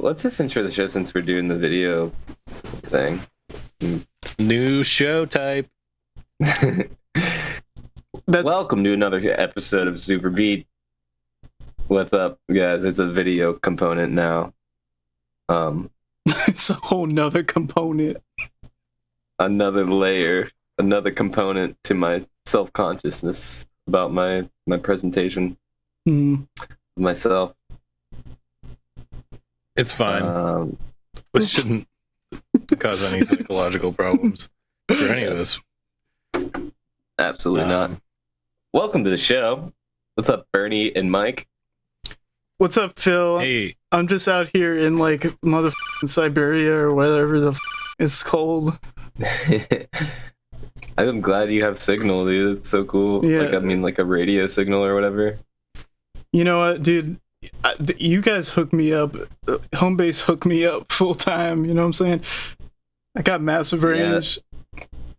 let's just intro the show since we're doing the video thing. New show type. Welcome to another episode of Super Beet. What's up, guys? It's a video component now. It's a whole nother component. Another layer, another component to my self-consciousness about my presentation. Myself. It's fine. This shouldn't cause any psychological problems for any of us. Absolutely not. Welcome to the show. What's up, Bernie and Mike? What's up, Phil? Hey. I'm just out here in like motherfucking Siberia or whatever the it's cold. I'm glad you have signal, dude. It's so cool. Yeah. Like a radio signal or whatever. You know what, dude? You guys hook me up. Home base hooked me up full time. You know what I'm saying? I got massive range.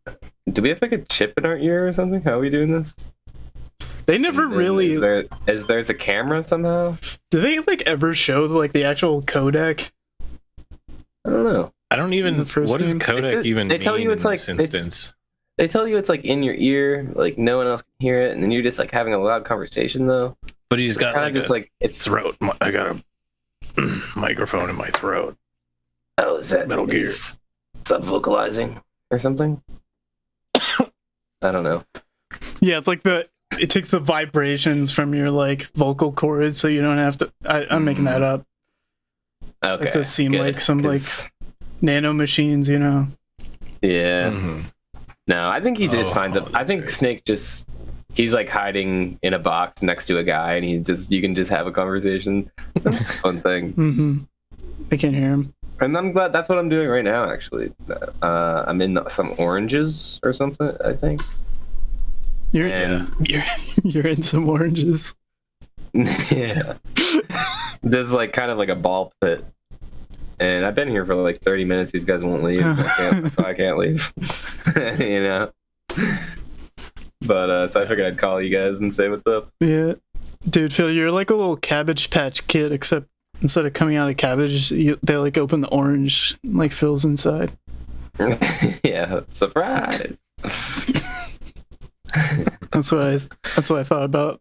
Yeah. Do we have like a chip in our ear or something? How are we doing this? They never really. Is there's a camera somehow? Do they like ever show like the actual codec? I don't know. I don't even. What does codec even mean? They tell you it's like this instance. They tell you it's like in your ear, like no one else can hear it, and then you're just like having a loud conversation though. But he's got like just like it's throat. I got a microphone in my throat. Oh, is that Metal Gear? Sub vocalizing or something? I don't know. Yeah, it's like it takes the vibrations from your like vocal cords, so you don't have to. I'm making that up. Okay, it does seem good, like some like nano machines, you know. Yeah. Mm-hmm. No, I think he just finds it. I think right. Snake he's like hiding in a box next to a guy, and you can just have a conversation. That's a fun thing. Mm-hmm. I can hear him. And I'm glad that's what I'm doing right now, actually. I'm in some oranges or something, I think. You're in some oranges. Yeah. There's like kind of like a ball pit. And I've been here for like 30 minutes. These guys won't leave. So I can't leave. You know? But so I figured I'd call you guys and say what's up. Yeah. Dude, Phil, you're like a little Cabbage Patch Kid, except instead of coming out of cabbage, they like open the orange like Phil's inside. Yeah, surprise. That's what I thought about.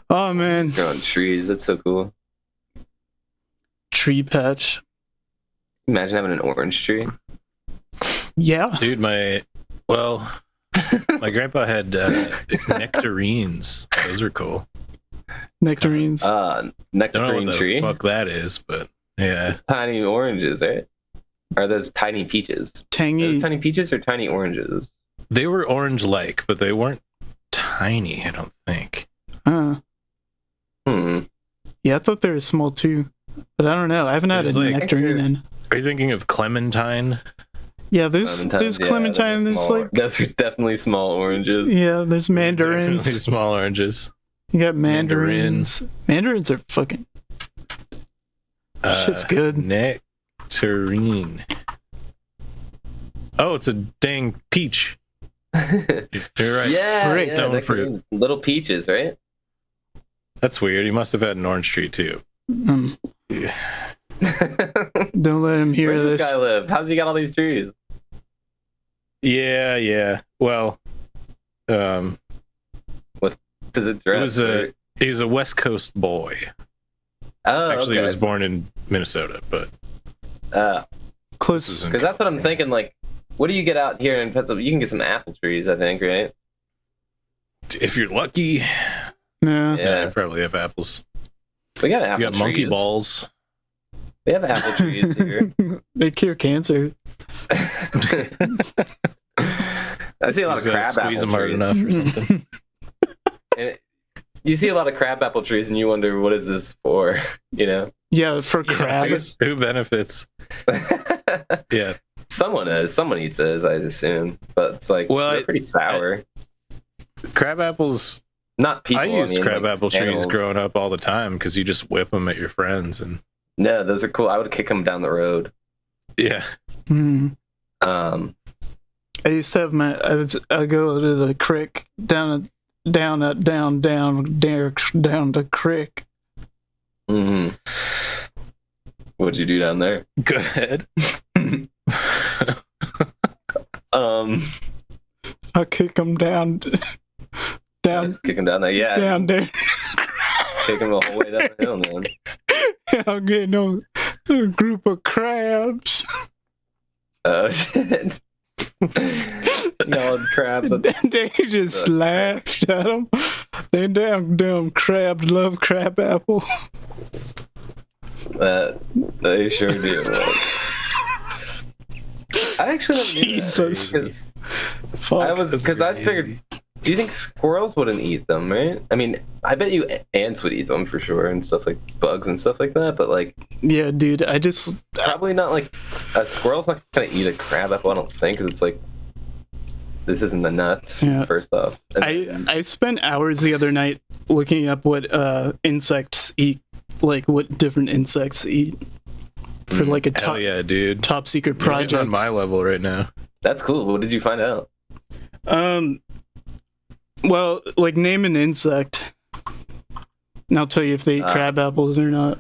Oh man, growing trees. That's so cool. Tree patch. Imagine having an orange tree. Yeah, dude. My grandpa had nectarines. Those are cool. Nectarines. Nectarine don't know what tree. The fuck that is, but yeah, it's tiny oranges, right? Are those tiny peaches? Tangy. Are those tiny peaches or tiny oranges? They were orange-like, but they weren't tiny. I don't think. Yeah, I thought they were small too, but I don't know. I haven't had a nectarine in. Are you thinking of clementine? Yeah, there's clementine. There's like those are definitely small oranges. Yeah, there's mandarins. Definitely small oranges. You got mandarins. Mandarins are fucking. Shit's good. Nectarine. Oh, it's a dang peach. You're right. Yeah, stone fruit. Little peaches, right? That's weird. He must have had an orange tree too. Yeah. Don't let him hear Where does this. This guy live? How's he got all these trees? Yeah. Well, what does it dress? He was a West Coast boy. Oh, actually, okay. he was born in Minnesota, but close. Because that's what I'm thinking. Like, what do you get out here in Pennsylvania? You can get some apple trees, I think, right? If you're lucky. Yeah, I probably have apples. We got apple trees. You got monkey balls. We have apple trees here. They cure cancer. I see a lot of crab apple trees. Squeeze them hard enough or something. And you see a lot of crab apple trees, and you wonder, what is this for? You know? Yeah, for crabs. Who benefits? Yeah. Someone eats those, I assume. But it's like, they're pretty sour. Crab apples. Not people. I used crab like apple animals. trees growing up all the time because you just whip them at your friends and. No, those are cool. I would kick them down the road. Yeah. I used to have I go to the creek down the creek. Mm-hmm. What'd you do down there? Go ahead. I'll kick him down. Just kick him down there. Yeah. Down there. Kick him the whole way down the hill, man. I'll get no a group of crabs. Oh shit. Y'all crabs. They just laughed at him. They damn crabs love crab apple. They sure do. I actually don't Jesus. Because I figured. Do you think squirrels wouldn't eat them, right? I mean, I bet you ants would eat them for sure, and stuff like bugs and stuff like that. But like, yeah, dude, probably not. Like, a squirrel's not gonna eat a crab apple. I don't think, because it's like, this isn't the nut. Yeah. First off, I spent hours the other night looking up what insects eat, like what different insects eat, for like a top secret project. You're on my level right now. That's cool. What did you find out? Well, like, name an insect, and I'll tell you if they eat crab apples or not.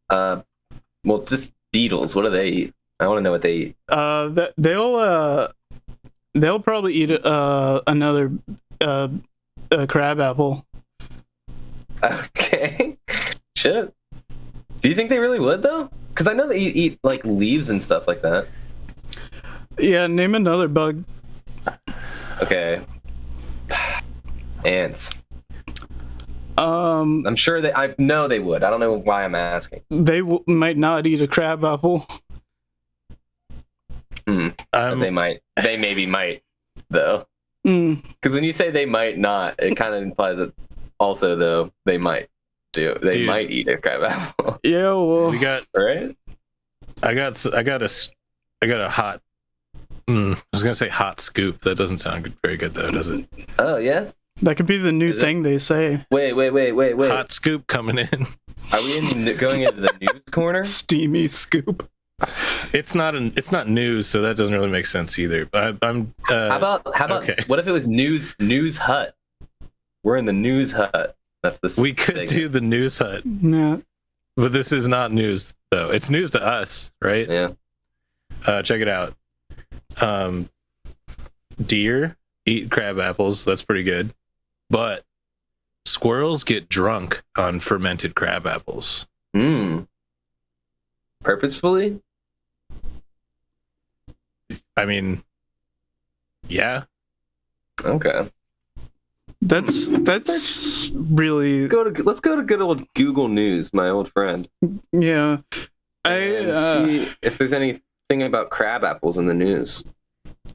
Well, just beetles. What do they eat? I want to know what they eat. They'll probably eat another crab apple. Okay. Shit. Do you think they really would though? Because I know they eat like leaves and stuff like that. Yeah, name another bug. Okay. Ants. I'm sure I know they would. I don't know why I'm asking. They might not eat a crab apple. They might. They maybe might, though. Because when you say they might not, it kind of implies that also, though, they might do. They might eat a crab apple. Yeah, well, we got right. I got a hot. I was gonna say hot scoop. That doesn't sound very good, though, does it? Oh yeah. That could be the new thing they say. Wait. Hot scoop coming in. Are we going into the news corner? Steamy scoop. It's not news, so that doesn't really make sense either. But I'm. How about? Okay. What if it was news hut? We're in the news hut. That's the. We could do the news hut. Yeah. But this is not news, though. It's news to us, right? Yeah. Check it out. Deer eat crab apples. That's pretty good. But squirrels get drunk on fermented crab apples. Purposefully? I mean, yeah. Okay. That's really. Let's go to good old Google News, my old friend. Yeah. See if there's anything about crab apples in the news.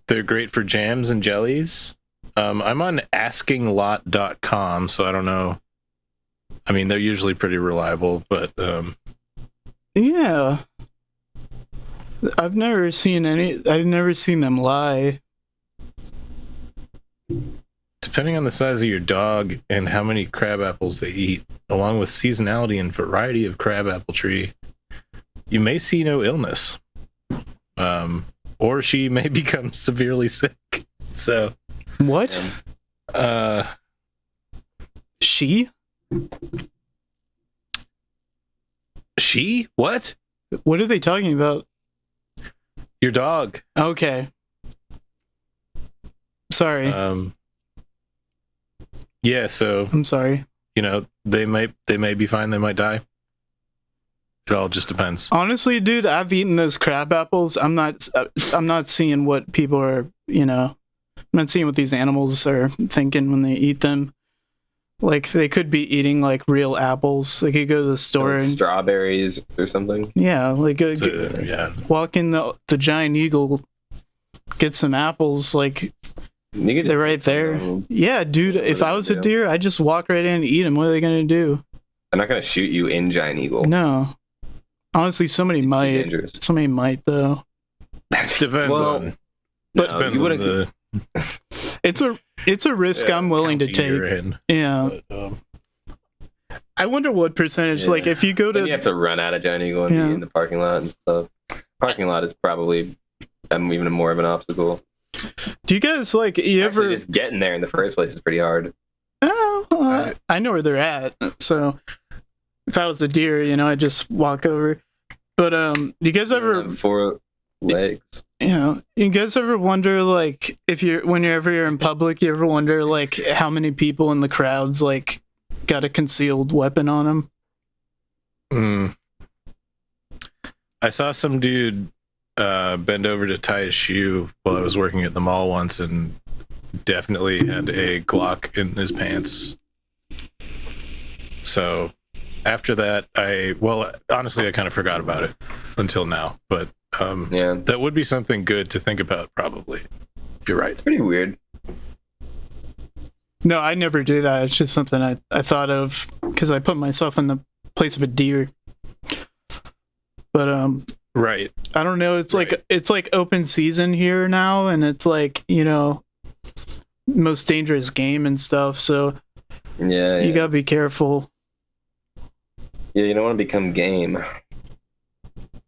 They're great for jams and jellies. I'm on askinglot.com, so I don't know. I mean, they're usually pretty reliable, but yeah. I've never seen them lie. Depending on the size of your dog and how many crab apples they eat, along with seasonality and variety of crab apple tree, you may see no illness. Or she may become severely sick. So what? She what? What are they talking about? Your dog. Okay. Sorry. Yeah, so I'm sorry. You know, they may be fine, they might die. It all just depends. Honestly, dude, I've eaten those crab apples. I'm not seeing what people are, I'm not seeing what these animals are thinking when they eat them. Like, they could be eating, like, real apples. They could go to the store and... strawberries or something. Yeah, like, yeah. Walk in the Giant Eagle, get some apples, like... They're right there. Yeah, dude, if I was a deer, I'd just walk right in and eat them. What are they going to do? They're not going to shoot you in Giant Eagle. No. Honestly, somebody might. Somebody might, though. Depends on... But depends on the... It's a risk I'm willing to take. Yeah. But, I wonder what percentage, like, if you go to... Then you have to run out of Giant Eagle and be in the parking lot and stuff. Parking lot is probably even more of an obstacle. Do you guys, like, just getting there in the first place is pretty hard. Oh, I know where they're at, so if I was a deer, I'd just walk over. But you guys ever have 4 legs? you guys ever wonder like if whenever you're in public, you ever wonder like how many people in the crowds like got a concealed weapon on them? I saw some dude bend over to tie his shoe while I was working at the mall once, and definitely had a Glock in his pants. So after that, honestly, I kind of forgot about it until now. But that would be something good to think about, probably. You're right. It's pretty weird. No, I never do that. It's just something I thought of because I put myself in the place of a deer. But right. I don't know. It's like open season here now, and it's like most dangerous game and stuff. So you gotta be careful. Yeah, you don't want to become game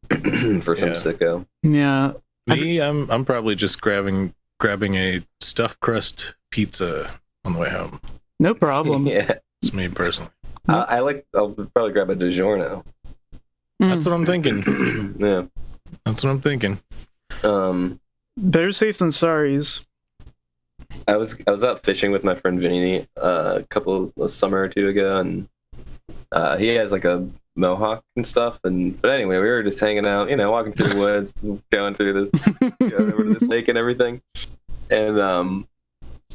for some sicko. Yeah. Me, I'm probably just grabbing a stuffed crust pizza on the way home. No problem. Yeah, it's me personally. I'll probably grab a DiGiorno. That's what I'm thinking. Yeah, that's what I'm thinking. Better safe than sorry's. I was out fishing with my friend Vinny a summer or two ago, and he has like a mohawk and stuff. But anyway, we were just hanging out, walking through the woods, going through going over to this lake and everything. And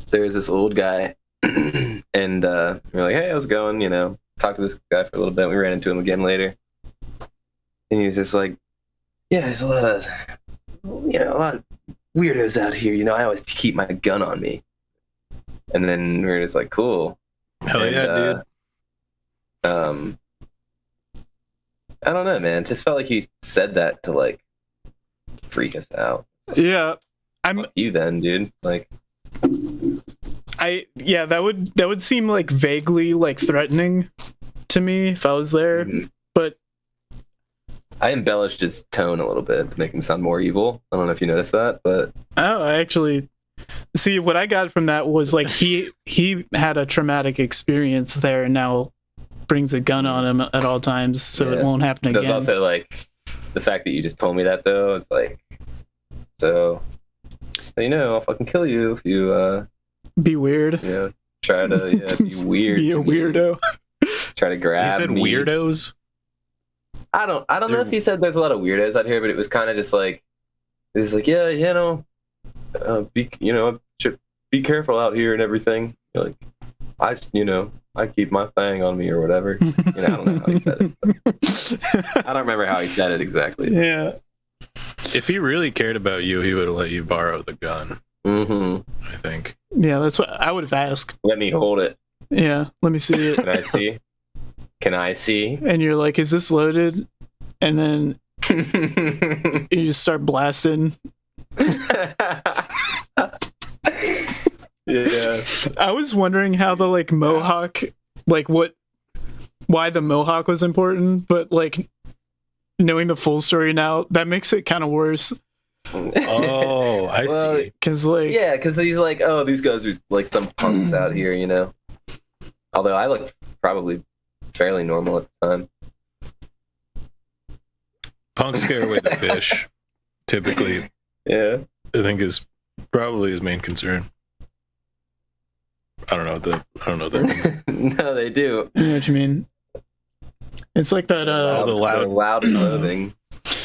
there's this old guy, and we're like, "Hey, how's it going?" Talked to this guy for a little bit. We ran into him again later, and he was just like, "Yeah, there's a lot of weirdos out here. I always keep my gun on me." And then we were just like, "Cool." Hell yeah, dude. I don't know, man. It just felt like he said that to like freak us out. Yeah, Fuck you then, dude. Like, that would seem like vaguely like threatening to me if I was there. Mm-hmm. But I embellished his tone a little bit to make him sound more evil. I don't know if you noticed that, but I actually see what I got from that was like he had a traumatic experience there, and now brings a gun on him at all times, so it won't happen again. There's also like the fact that you just told me that, though. It's like, so I'll fucking kill you if you be weird. Try to be weird. Be a weirdo. Try to grab. He said me. Weirdos. I don't know if he said there's a lot of weirdos out here, but it was kind of just like, be careful out here and everything. Like, I keep my thing on me or whatever. I don't know how he said it. I don't remember how he said it exactly. Yeah. If he really cared about you, he would have let you borrow the gun. Mm-hmm. I think. Yeah, that's what I would have asked. Let me hold it. Yeah, let me see it. Can I see? And you're like, is this loaded? And then you just start blasting. Yeah. I was wondering how the like mohawk, like why the mohawk was important, but like knowing the full story now, that makes it kind of worse. Oh, I see. Because he's like, oh, these guys are like some punks out here, Although I look probably fairly normal at the time. Punks scare away the fish, typically. Yeah. I think is probably his main concern. I don't know what that means. No, they do. You know what you mean? It's like that the loud clothing.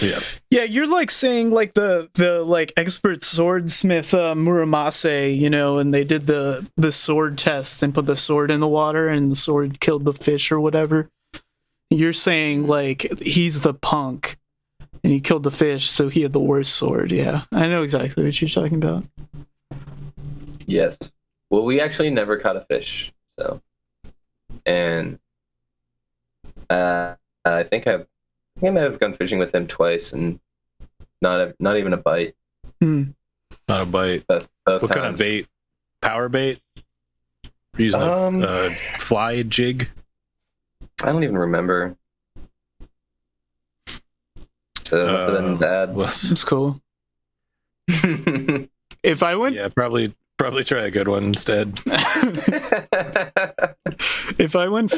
Yeah. Yeah, you're like saying like the like expert swordsmith Muramasa, and they did the sword test and put the sword in the water and the sword killed the fish or whatever. You're saying like he's the punk and he killed the fish, so he had the worst sword. Yeah, I know exactly what you're talking about. Yes. Well, we actually never caught a fish, so, and I think I might have gone fishing with him twice, and not even a bite. Not a bite. Both what times. Kind of bait? Power bait? Using a fly jig? I don't even remember. So it must have been bad. That's cool. If I went, probably try a good one instead. If I went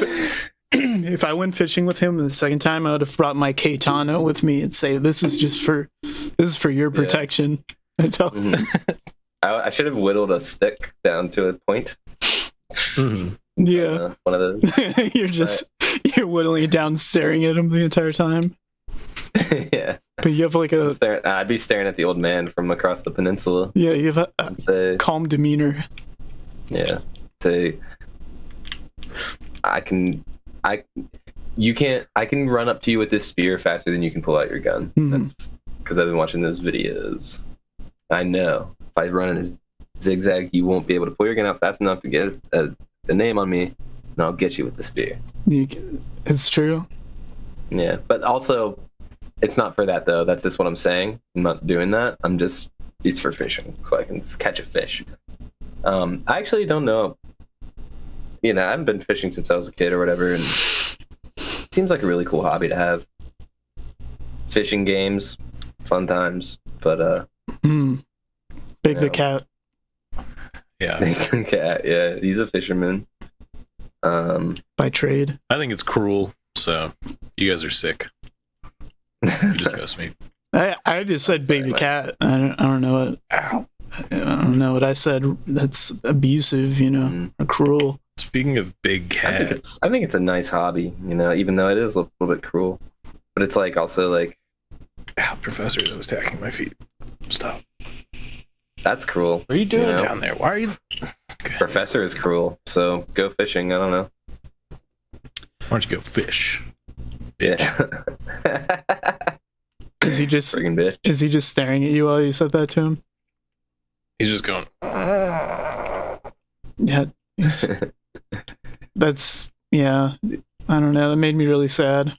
if I went fishing with him the second time, I would have brought my katana with me and say, this is for your protection. I tell him. I should have whittled a stick down to a point. Yeah. One of those. You're whittling it down, staring at him the entire time. Yeah. But you have like I'd be staring at the old man from across the peninsula. Yeah, you have a calm demeanor. Yeah. Say, I can run up to you with this spear faster than you can pull out your gun. That's because I've been watching those videos. I know if I run in a zigzag, you won't be able to pull your gun out fast enough to get a name on me, and I'll get you with the spear. It's true. Yeah, but also, it's not for that though. That's just what I'm saying. I'm not doing that. It's for fishing, so I can catch a fish. I actually don't know. I haven't been fishing since I was a kid or whatever, and it seems like a really cool hobby to have. Fishing games, fun times, but Big the cat. Yeah. Big the cat, yeah. He's a fisherman. By trade. I think it's cruel, so you guys are sick. You disgust me. I just said big the cat. I don't know what. Ow. I don't know what I said. That's abusive, or cruel. Speaking of big cats, I think it's a nice hobby, even though it is a little bit cruel. But it's like also like, ow, Professor is attacking my feet. Stop. That's cruel. What are you doing down there? Why are you? Okay. Professor is cruel, so go fishing. I don't know. Why don't you go fish? Bitch. Yeah. Is he just bitch. Is he just staring at you while you said that to him? He's just going. Yeah. That's I don't know. That made me really sad.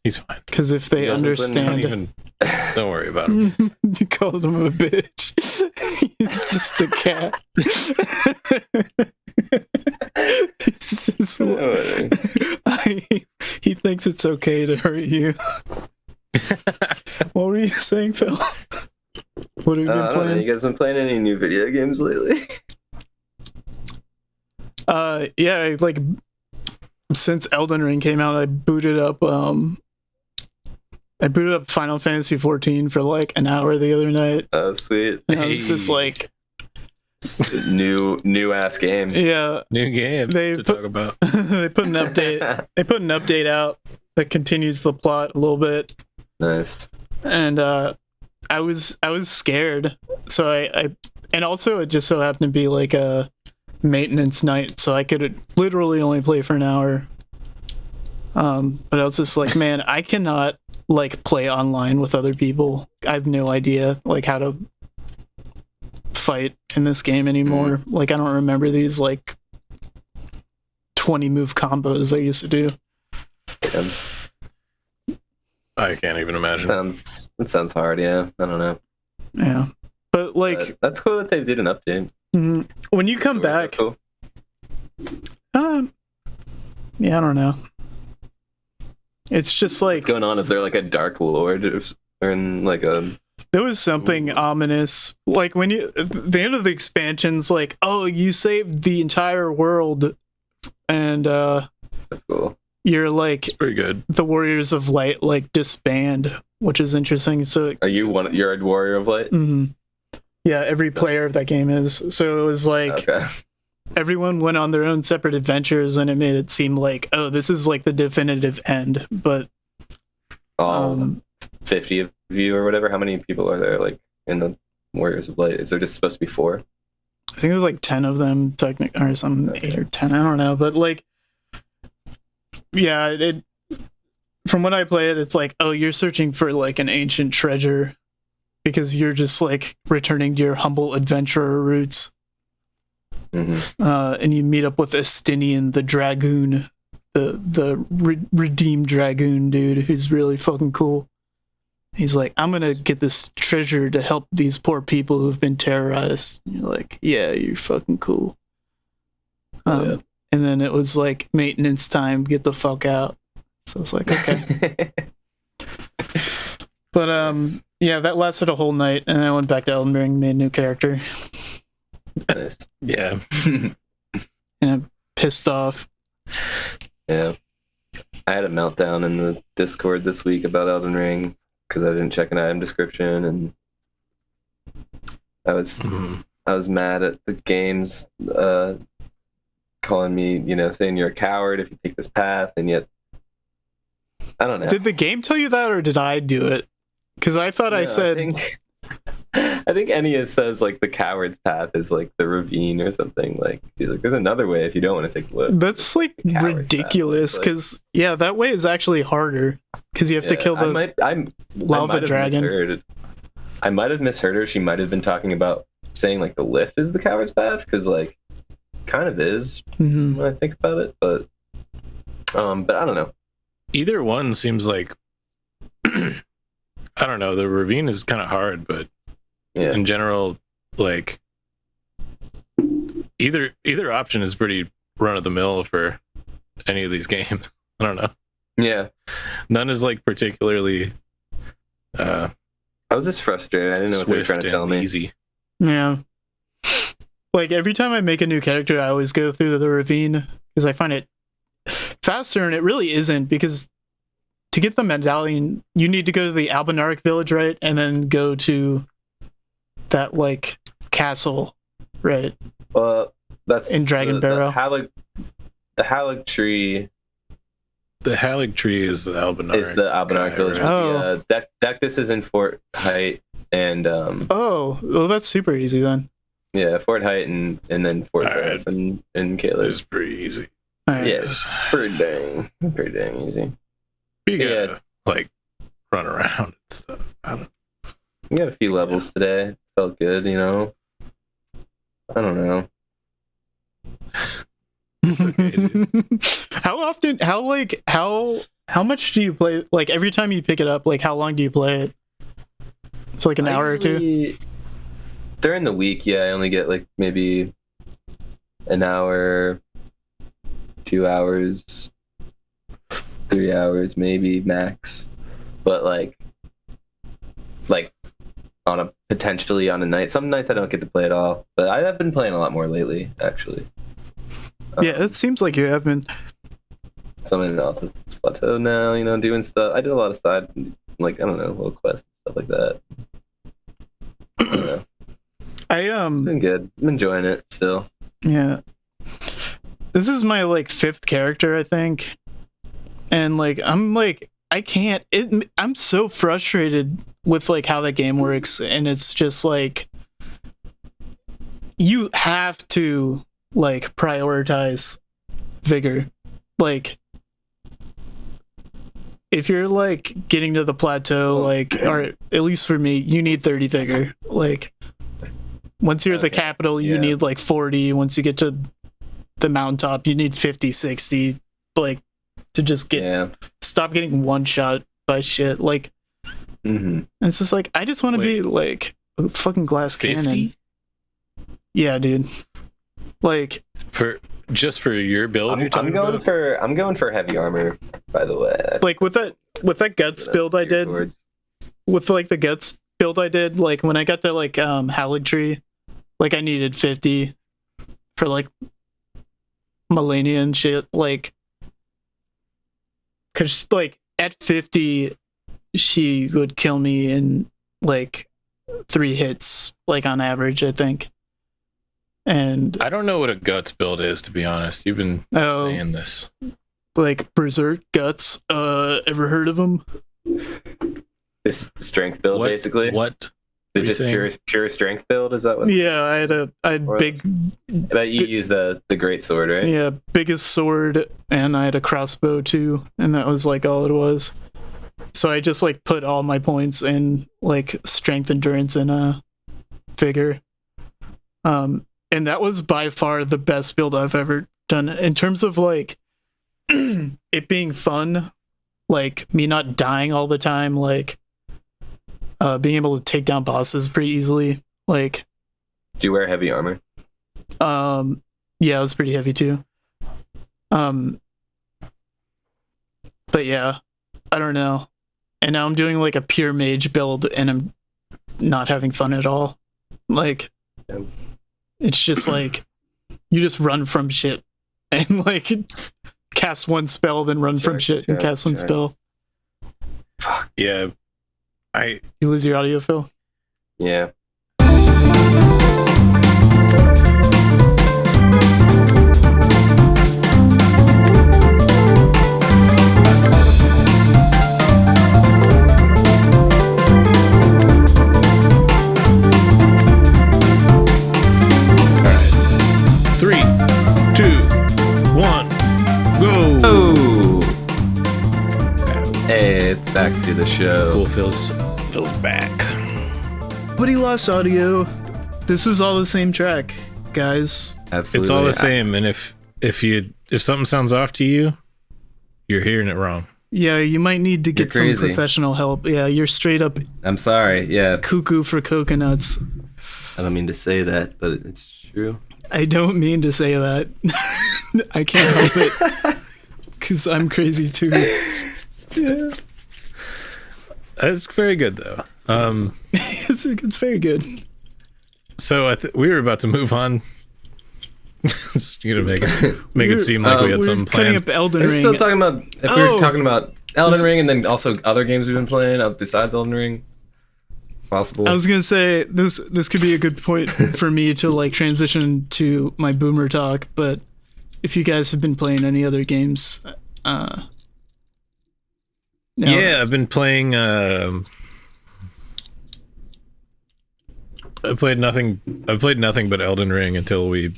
He's fine. Because if they understand, don't worry about him. You called him a bitch. He's just a cat. He thinks it's okay to hurt you. What were you saying, Phil? What have you been playing? You guys been playing any new video games lately? Yeah, like since Elden Ring came out, I booted up Final Fantasy 14 for like an hour the other night. Oh, sweet. And it's just like new ass game. Yeah, new game to talk about. They put an update. They put an update out that continues the plot a little bit. Nice. And I was scared. So I and also it just so happened to be like a maintenance night, so I could literally only play for an hour. But I was just like, man, I cannot like play online with other people. I have no idea like how to fight in this game anymore. Like I don't remember these like 20 move combos I used to do. Yeah. I can't even imagine. It sounds hard, yeah. I don't know. Yeah. But like that's cool that they did an update. When you come back, cool. yeah, I don't know. It's just like what's going on? Is there like a dark lord or in like a? There was something ominous. Like when you the end of the expansion's like, oh, you saved the entire world, and that's cool. You're like, it's pretty good. The Warriors of Light like disband, which is interesting. So are you one? You're a Warrior of Light. Mm-hmm. Yeah, every player of that game is. So it was like everyone went on their own separate adventures, and it made it seem like, oh, this is like the definitive end. But 50 of you or whatever. How many people are there like in the Warriors of Light? Is there just supposed to be 4? I think there's like 10 of them, technically, or some 8 or 10. I don't know, but like, yeah, it. From when I play it, it's like, oh, you're searching for like an ancient treasure because you're just like returning to your humble adventurer roots. Mm-hmm. And you meet up with Estinian, the dragoon, the redeemed dragoon dude, who's really fucking cool. He's like, I'm gonna get this treasure to help these poor people who've been terrorized. And you're like, yeah, you're fucking cool. And then it was like maintenance time, get the fuck out. So it's like, okay. But yeah, that lasted a whole night, and I went back to Elden Ring, made a new character. Nice. Yeah. And I'm pissed off. Yeah. I had a meltdown in the Discord this week about Elden Ring because I didn't check an item description, and I was mad at the games calling me, saying you're a coward if you take this path, and yet I don't know. Did the game tell you that, or did I do it? Because I thought I said. I think Ennia says like the coward's path is like the ravine or something. Like he's like, there's another way if you don't want to take the lift. That's like ridiculous. Because that way is actually harder. Because you have to kill the lava dragon. I might have misheard her. She might have been talking about saying like the lift is the coward's path, because like kind of is when I think about it. But I don't know. Either one seems like. I don't know. The ravine is kind of hard, but in general, like either option is pretty run of the mill for any of these games. I don't know. Yeah, none is like particularly. I was just frustrated. I didn't know what they were trying to tell me. Easy. Yeah. Like every time I make a new character, I always go through the ravine because I find it faster, and it really isn't, because to get the medallion, you need to go to the Albinauric village, right? And then go to that, like, castle, right? That's in Dragon Barrow. The Halig tree. The Halig tree is the Albinauric. Is the Albinauric village. Right? Oh. Dectus is in Fort Height, and well, that's super easy then. Yeah, Fort Height and then Fort Height and Caleb. It's pretty easy. Yes, pretty dang easy. You gotta like run around and stuff. I don't. We got a few levels today. Felt good, I don't know. It's okay, dude. How much do you play? Like every time you pick it up, like how long do you play it? It's like an hour or two. During the week, I only get like maybe an hour, 2 hours. 3 hours maybe max, but like potentially on a night. Some nights I don't get to play at all, but I have been playing a lot more lately, actually. Yeah, it seems like you have been. So I'm in Altus Plateau now, doing stuff. I did a lot of side, like, I don't know, little quests, stuff like that. I don't know. It's been good. I'm enjoying it still. Yeah. This is my like 5th character, I think. And like I'm so frustrated with like how the game works, and it's just like you have to like prioritize vigor. Like if you're like getting to the plateau, like, or at least for me, you need 30 vigor. Like once you're at the capital, you need like 40. Once you get to the mountaintop, you need 50, 60. Like to just stop getting one shot by shit. Like it's just like I just want to be like a fucking glass 50? cannon. Yeah, dude. Like for your build, I'm going for heavy armor, by the way. Like with that guts build I did. With like the guts build I did, like when I got to like Halig tree, like I needed 50 for like Malenia and shit, like because like at 50 she would kill me in like 3 hits, like on average, I think. And I don't know what a guts build is, to be honest. You've been saying this. Like Berserk Guts, ever heard of them? This strength build, basically. What? Is it just pure strength build? Is that what? Yeah, I had big. But you use the great sword, right? Yeah, biggest sword, and I had a crossbow too, and that was like all it was. So I just like put all my points in like strength, endurance, and vigor. And that was by far the best build I've ever done in terms of like it being fun, like me not dying all the time, like being able to take down bosses pretty easily. Like, do you wear heavy armor? Yeah, it was pretty heavy too. But yeah, I don't know. And now I'm doing like a pure mage build, and I'm not having fun at all. Like, it's just like you just run from shit, and like cast one spell, then run from shit and cast one spell. Fuck. Yeah. You lose your audio, Phil? Yeah. Hey, it's back to the show. Cool, Phil's back. But he lost audio. This is all the same track, guys. Absolutely. It's all the same, and if something sounds off to you, you're hearing it wrong. Yeah, you might need to get some professional help. Yeah, you're straight up. I'm sorry. Yeah. Cuckoo for coconuts. I don't mean to say that, but it's true. I don't mean to say that. I can't help it. Because I'm crazy too. Yeah. That's very good, though. It's very good. So we were about to move on. Just make it seem like we had something planned. Up Elden Ring. We're still talking about we're talking about Elden Ring and then also other games we've been playing besides Elden Ring. Possible. I was gonna say this could be a good point for me to like transition to my boomer talk, but if you guys have been playing any other games, yeah, I've been playing. I played nothing but Elden Ring until we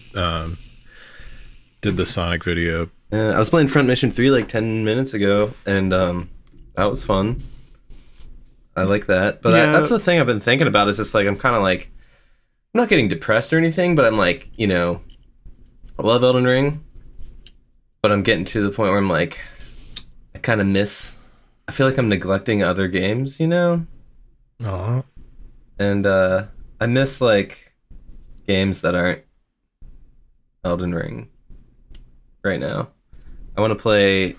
did the Sonic video. I was playing Front Mission 3 like 10 minutes ago, and that was fun. I like that. But that's the thing I've been thinking about is just like, I'm kind of like, I'm not getting depressed or anything, but I'm like, I love Elden Ring, but I'm getting to the point where I'm like, I kind of I feel like I'm neglecting other games, Aww. And I miss like games that aren't Elden Ring right now. I want to play,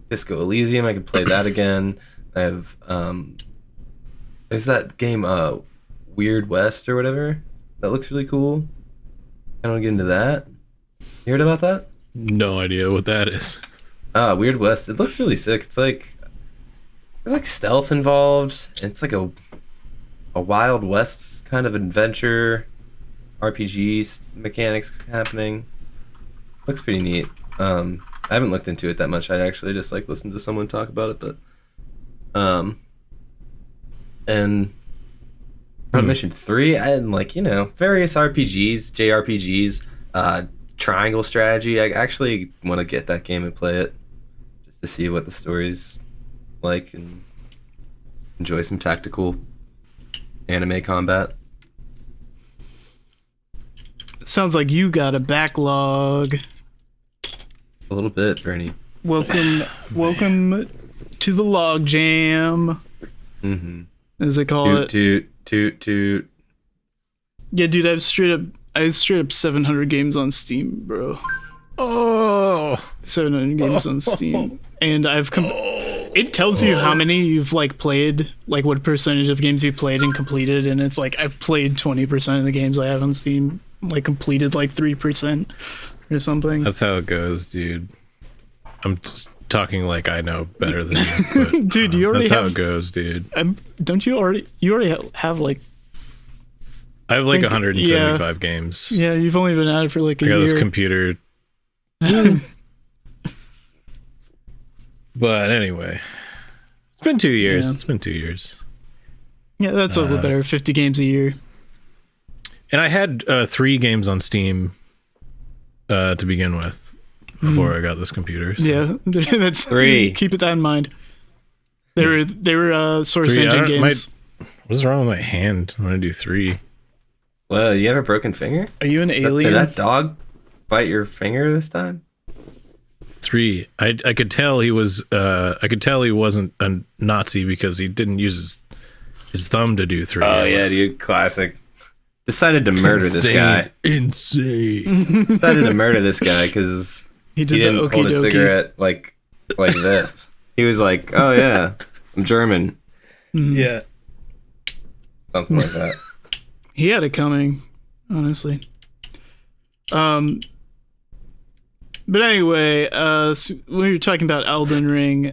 Disco Elysium. I could play that again. I have there's that game Weird West or whatever that looks really cool. I don't get into that. You heard about that? No idea what that is. Weird West. It looks really sick. It's like there's like stealth involved. It's like a Wild West kind of adventure RPG mechanics happening. Looks pretty neat. I haven't looked into it that much. I actually just like listened to someone talk about it, but and Front Mission 3 and various RPGs, JRPGs, triangle strategy. I actually want to get that game and play it just to see what the story's like and enjoy some tactical anime combat. Sounds like you got a backlog. A little bit, Bernie. Welcome to the log jam. Mm-hmm. As they call it. Toot. Yeah, dude, I have straight up 700 games on Steam, bro. Oh, 700 games on Steam, and it tells you how many you've like played, like what percentage of games you've played and completed, and it's like I've played 20% of the games I have on Steam, like completed like 3% or something. That's how it goes, dude. I'm just talking like I know better than you, but, dude. You already that's have, how it goes, dude. Don't you already? You already have like. I have like 175 games. Yeah, you've only been at it for like a year. I got this computer. But anyway, it's been 2 years. Yeah. It's been 2 years. Yeah, that's a little better. 50 games a year. And I had 3 games on Steam to begin with before I got this computer. So. Yeah, that's 3. Keep that in mind. They were Source Engine games. What's wrong with my hand? I want to do 3. Well, you have a broken finger? Are you an alien? Did that dog bite your finger this time? 3. I could tell he was. I could tell he wasn't a Nazi because he didn't use his thumb to do 3. Oh yeah, dude, classic. Decided to murder this guy. Insane. Decided to murder this guy because he didn't hold a cigarette like this. He was like, "Oh yeah, I'm German." Yeah. Something like that. He had it coming, honestly. But anyway, so we were talking about Elden Ring.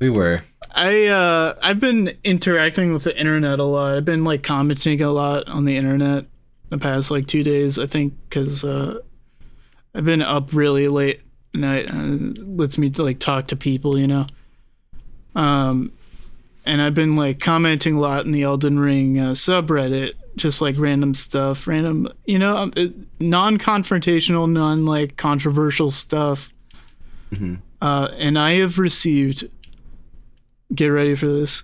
We were. I've been interacting with the internet a lot. I've been like commenting a lot on the internet the past like 2 days, I think, because I've been up really late at night. Lets me like talk to people, you know. And I've been like commenting a lot in the Elden Ring subreddit, just like random stuff, you know, non-confrontational, like controversial stuff. Mm-hmm. And I have received. Get ready for this.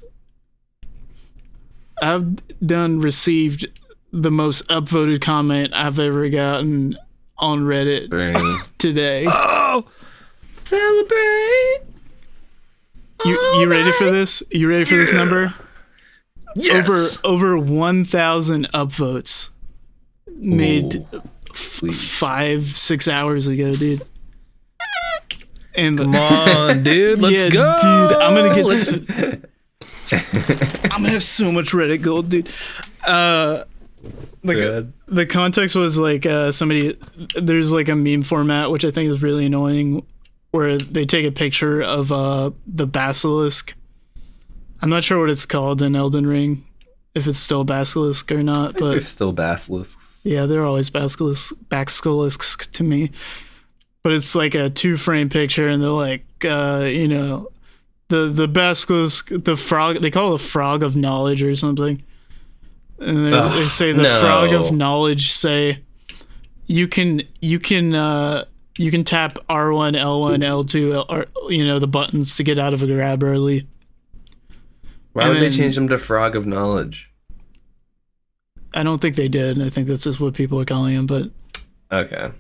I've received the most upvoted comment I've ever gotten on Reddit today. Oh, celebrate! You ready for this? You ready for this number? Yes. Over 1,000 upvotes made 5-6 hours ago, dude. And Come on, dude. Let's go. Dude. I'm gonna have so much Reddit gold, dude. The context was like somebody. There's like a meme format which I think is really annoying, where they take a picture of the basilisk. I'm not sure what it's called in Elden Ring, if it's still basilisk or not. But there's still basilisks. Yeah, they're always basilisks to me. But it's like a 2-frame picture, and they're like, you know, the basilisk, the frog. They call it a frog of knowledge or something. And they say the frog of knowledge. Say, you can tap R1, L1, L2, or you know the buttons to get out of a grab early. Why would they change them to frog of knowledge? I don't think they did. I think that's just what people are calling him. But okay.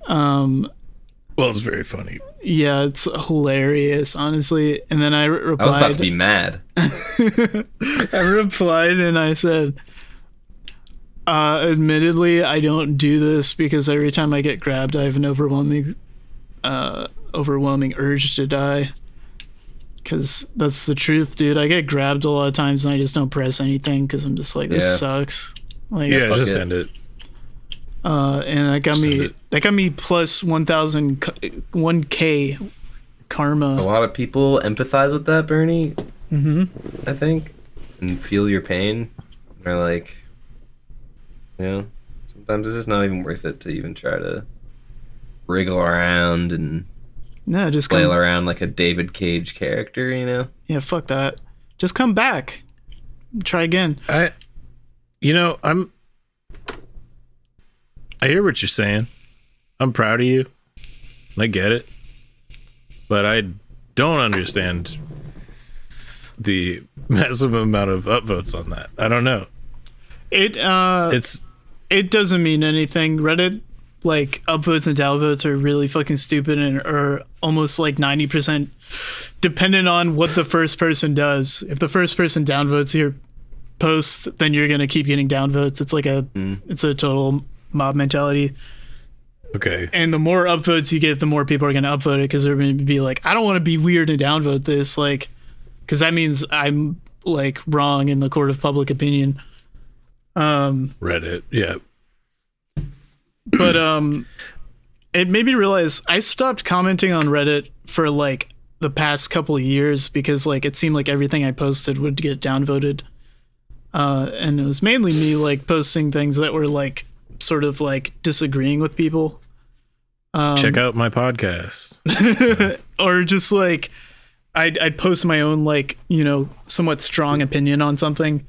Well, it's very funny. Yeah, it's hilarious, honestly. And then I replied. I was about to be mad. I replied and I said, admittedly, I don't do this because every time I get grabbed, I have an overwhelming urge to die. Because that's the truth, dude. I get grabbed a lot of times and I just don't press anything because I'm just like, this sucks. Like, yeah, just end it. And that got me plus 1,000 karma. A lot of people empathize with that, Bernie. Mm-hmm. I think, and feel your pain. They're like, you know, sometimes it's just not even worth it to even try to wriggle around and just flail around like a David Cage character, you know? Yeah, fuck that. Just come back. Try again. I hear what you're saying. I'm proud of you. I get it. But I don't understand the massive amount of upvotes on that. I don't know. It doesn't mean anything. Reddit, like, upvotes and downvotes are really fucking stupid and are almost like 90% dependent on what the first person does. If the first person downvotes your post, then you're gonna keep getting downvotes. It's like it's a total mob mentality. Okay. And the more upvotes you get, the more people are going to upvote it because they're going to be like, I don't want to be weird and downvote this, like, because that means I'm like wrong in the court of public opinion. Reddit, yeah. But it made me realize I stopped commenting on Reddit for like the past couple of years because like it seemed like everything I posted would get downvoted. And it was mainly me like posting things that were like sort of like disagreeing with people. Check out my podcast. Or just like I'd post my own like, you know, somewhat strong opinion on something.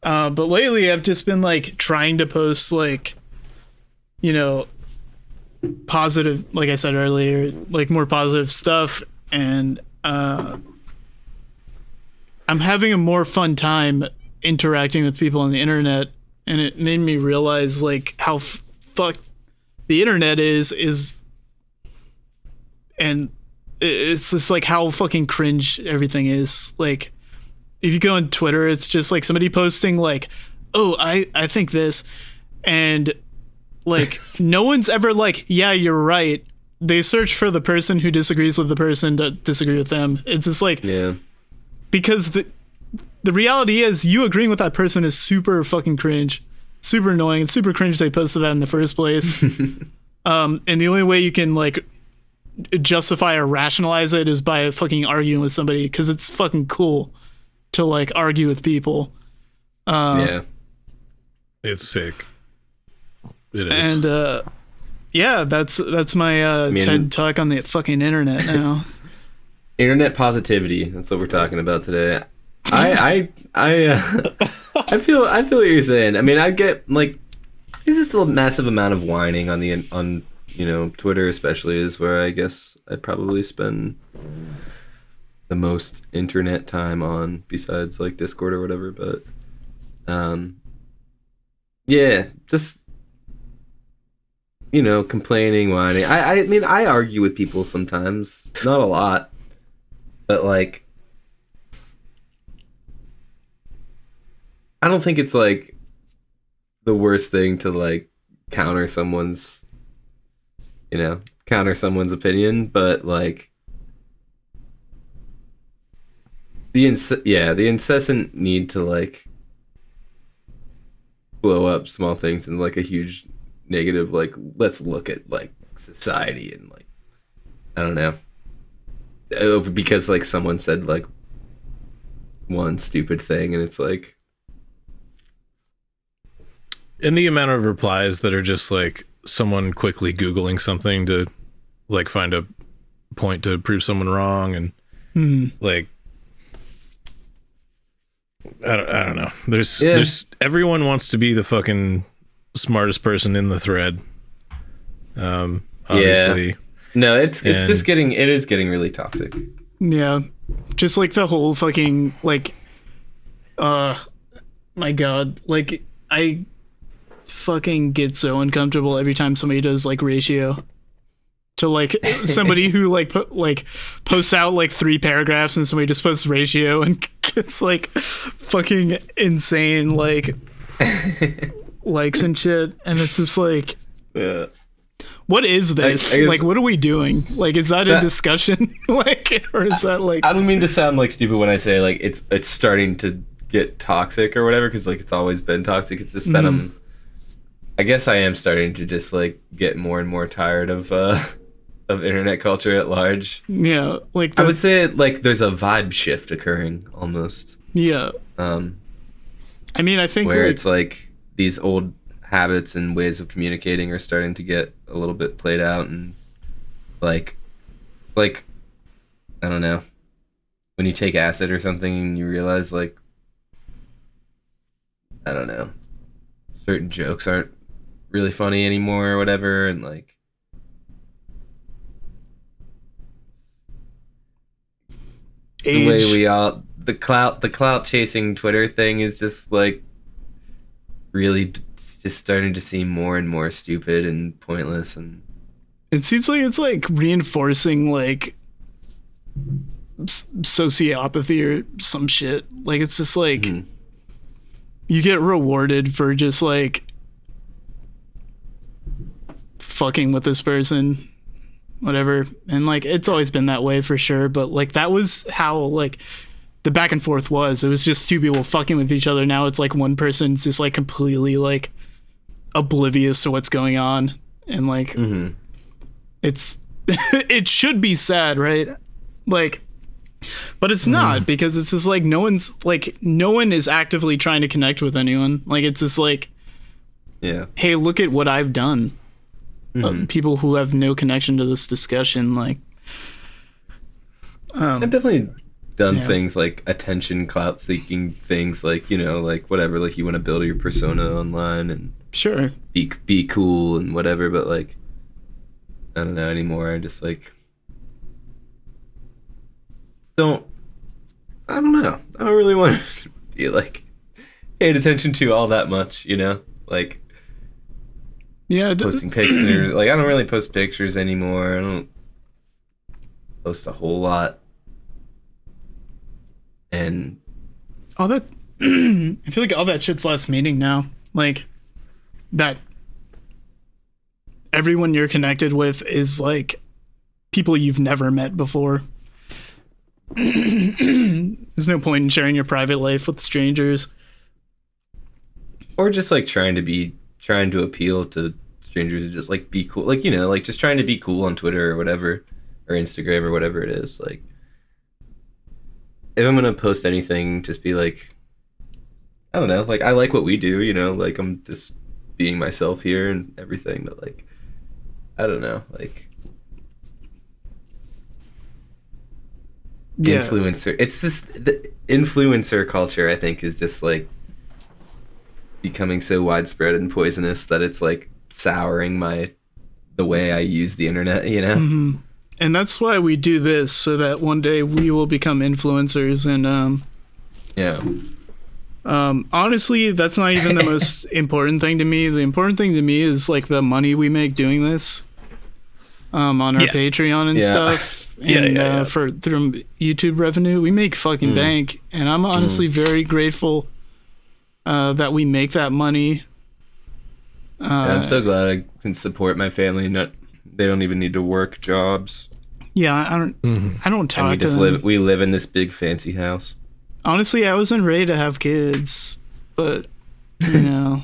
But lately I've just been like trying to post like, you know, positive, like I said earlier, like more positive stuff. And I'm having a more fun time interacting with people on the internet. And it made me realize like how fucked the internet is, and it's just like how fucking cringe everything is. Like if you go on Twitter, it's just like somebody posting like, oh, I think this, and like no one's ever like, yeah, you're right. They search for the person who disagrees with the person to disagree with them. It's just like, yeah, because the reality is you agreeing with that person is super fucking cringe, super annoying. It's super cringe they posted that in the first place. And the only way you can like justify or rationalize it is by fucking arguing with somebody, because it's fucking cool to like argue with people. Yeah. It's sick. It is. And yeah, that's my TED talk on the fucking internet now. Internet positivity. That's what we're talking about today. I feel what you're saying. I mean, I get like there's this little massive amount of whining on Twitter especially is where I guess I'd probably spend the most internet time on besides like Discord or whatever. But yeah, just complaining, whining. I mean, I argue with people sometimes, not a lot, but like I don't think it's like the worst thing to like counter someone's opinion, but like the incessant need to like blow up small things and like a huge negative, like let's look at like society and like I don't know, because like someone said like one stupid thing and it's like. And the amount of replies that are just like someone quickly Googling something to like find a point to prove someone wrong, and like I don't know. There's everyone wants to be the fucking smartest person in the thread. Obviously. Yeah. No, it is getting really toxic. Yeah. Just like the whole fucking like my god, like I fucking get so uncomfortable every time somebody does like ratio to like somebody who like posts out like 3 paragraphs and somebody just posts ratio and gets like fucking insane like likes and shit, and it's just like what is this? Like what are we doing? Like is that a discussion? Like, or is that like I don't mean to sound like stupid when I say like it's starting to get toxic or whatever, because like it's always been toxic. It's just that I guess I am starting to just like get more and more tired of internet culture at large. Yeah, like I would say like there's a vibe shift occurring almost. Yeah. I mean, I think where it's like these old habits and ways of communicating are starting to get a little bit played out, and like it's like I don't know, when you take acid or something and you realize like I don't know, certain jokes aren't really funny anymore or whatever, and like the way we all the clout chasing Twitter thing is just like really just starting to seem more and more stupid and pointless, and it seems like it's like reinforcing like sociopathy or some shit. Like it's just like you get rewarded for just like fucking with this person, whatever, and like it's always been that way for sure, but like that was how like the back and forth was. It was just 2 people fucking with each other. Now it's like one person's just like completely like oblivious to what's going on, and like it's it should be sad, right? Like, but it's not, because it's just like no one is actively trying to connect with anyone. Like it's just like, hey, look at what I've done. People who have no connection to this discussion, like I've definitely done things like attention clout seeking things, like like whatever, like you want to build your persona online and sure be cool and whatever, but like I don't know anymore. I just like I don't know, I don't really want to be like paid attention to all that much, like posting pictures. Like I don't really post pictures anymore. I don't post a whole lot, and all that I feel like all that shit's lost meaning now. Like that everyone you're connected with is like people you've never met before. There's no point in sharing your private life with strangers, or just like trying to appeal to strangers who just like be cool, like, you know, like just trying to be cool on Twitter or whatever, or Instagram or whatever it is. Like, if I'm gonna post anything, just be like, I don't know, like I like what we do, you know, like I'm just being myself here and everything, but like, I don't know, like, Yeah. influencer. It's just the influencer culture, I think, is just like becoming so widespread and poisonous that it's like souring the way I use the internet, you know? Mm-hmm. And that's why we do this, so that one day we will become influencers. And Yeah. honestly, that's not even the most important thing to me. The important thing to me is like the money we make doing this on our Yeah. Patreon and Yeah. stuff. Yeah, And yeah. through YouTube revenue, we make fucking bank. And I'm honestly very grateful that we make that money. Yeah, I'm so glad I can support my family. They don't even need to work jobs. Yeah, I don't And we talk to just them. we live in this big fancy house. Honestly, I wasn't ready to have kids, but you know,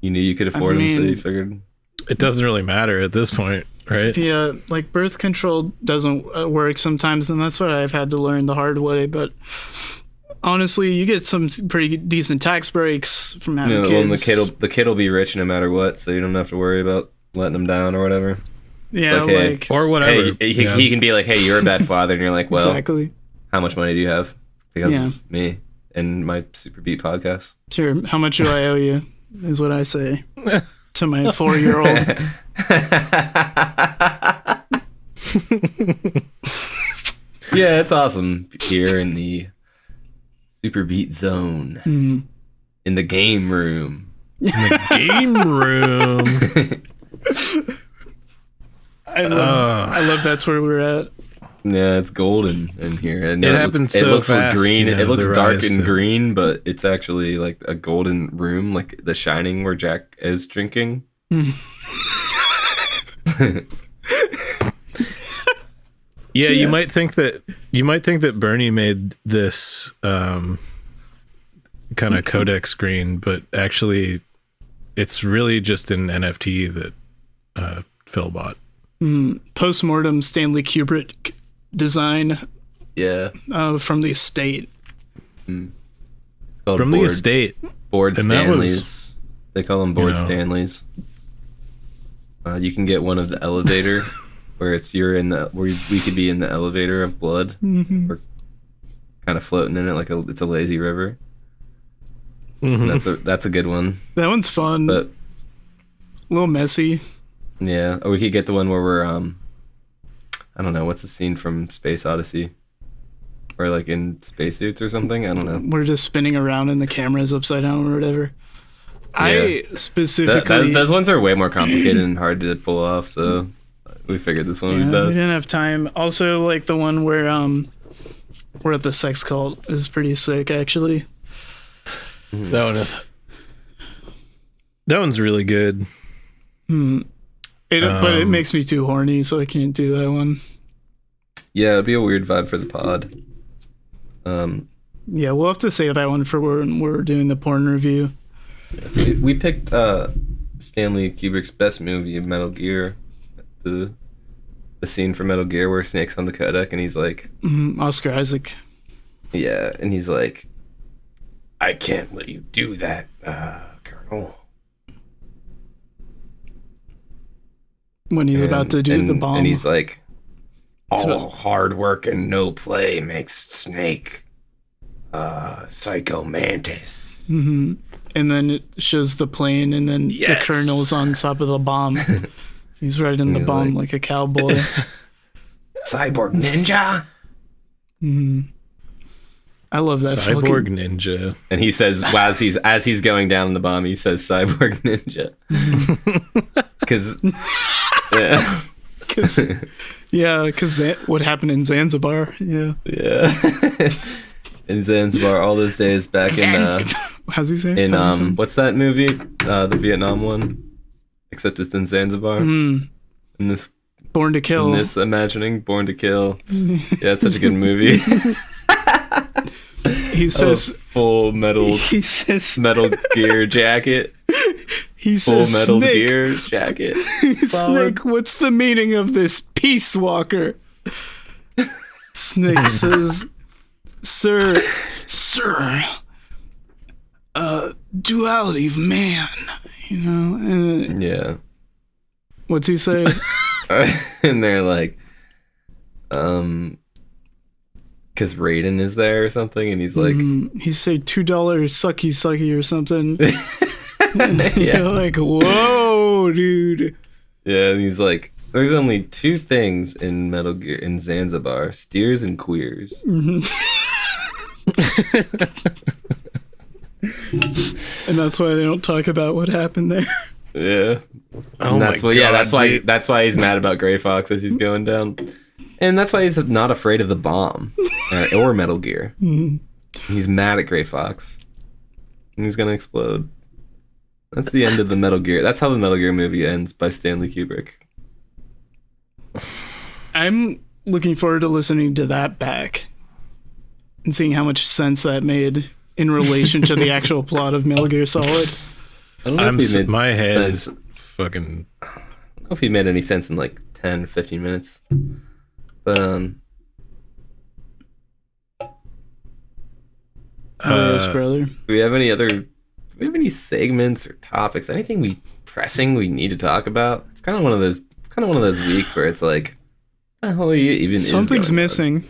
You knew you could afford them, so mean- you figured. It doesn't really matter at this point, right? yeah, like birth control doesn't work sometimes, and that's what I've had to learn the hard way. But honestly, you get some pretty decent tax breaks from having No, kids. and the kid will be rich no matter what, so you don't have to worry about letting him down or whatever. Yeah, Like, hey, like Or whatever. Hey, Yeah. he can be like, "Hey, you're a bad father," and you're like, "Well, exactly. how much money do you have?" Because Yeah. of me and my Super Beet podcast. Sure. How much do I owe you? Is what I say to my 4-year-old. Yeah, it's awesome here in the Super Beet Zone, Mhm. in the game room. Game room. I love that's where we're at. Yeah, it's golden in here. And It happens so It looks fast, green. you know, It looks the dark rise and to- green, but it's actually like a golden room, like The Shining, where Jack is drinking. Yeah, you might think that Bernie made this kind of codec screen, but actually, it's really just an NFT that Phil bought. Postmortem Stanley Kubrick design Yeah, from the estate. it's called From the estate. board and that was, Stanleys. They call them board you know. Stanleys. You can get one of the elevator, where we could be in the elevator of blood, or kind of floating in it like it's a lazy river. Mhm. That's a good one. That one's fun. But A little messy. yeah, or we could get the one where we're I don't know, what's the scene from Space Odyssey? Or like in spacesuits or something? I don't know. We're just spinning around and the camera's upside down or whatever. I Yeah. specifically... Those ones are way more complicated and hard to pull off, so we figured this one would yeah, be we best. didn't have time. Also, like the one where we're at the sex cult is pretty sick, actually. That one's really good. But it makes me too horny, so I can't do that one. Yeah, it'd be a weird vibe for the pod. Yeah, we'll have to save that one for when we're doing the porn review. Yeah, so we picked Stanley Kubrick's best movie, Metal Gear. The scene from Metal Gear where Snake's on the codec and he's like, Oscar Isaac. yeah, and he's like, I can't let you do that, Colonel. When he's about to do the bomb. And he's like, all about- hard work and no play makes Snake Psycho Mantis. And then it shows the plane, and then Yes. the colonel's on top of the bomb. He's riding the He's bomb like- like a cowboy. Cyborg Ninja. I love that. Cyborg Ninja. And he says, well, as he's going down the bomb, he says Cyborg Ninja. Because Because what happened in Zanzibar. Yeah. yeah. In Zanzibar, all those days back How's he say? in what's that movie? The Vietnam one. Except it's in Zanzibar. In this Born to Kill. in this imagining, Born to Kill. Yeah, it's such a good movie. He says Full metal he says Metal Gear jacket. He Full says, Metal Snake, Gear jacket. Snake, what's the meaning of this Peace Walker? Snake says, Sir, duality of man, you know, and Yeah. what's he say? And they're like, because Raiden is there or something, and he's like, he say $2 sucky or something. yeah. You're like, whoa, dude. Yeah, and he's like, there's only two things in Metal Gear in Zanzibar: steers and queers. And that's why they don't talk about what happened there. Yeah. Oh that's my why. God, Yeah, dude. that's why he's mad about Gray Fox as he's going down, and that's why he's not afraid of the bomb or Metal Gear. He's mad at Gray Fox, and he's gonna explode. That's the end of the Metal Gear. That's how the Metal Gear movie ends, by Stanley Kubrick. I'm looking forward to listening to that back and seeing how much sense that made in relation to the actual plot of Metal Gear Solid. I don't know if he made My head sense. is fucking. I don't know if he made any sense in like 10, 15 minutes. But Yes, brother. do we have any segments or topics? Anything pressing we need to talk about? It's kind of one of those weeks where it's like, what the hell even Something's is going on? missing.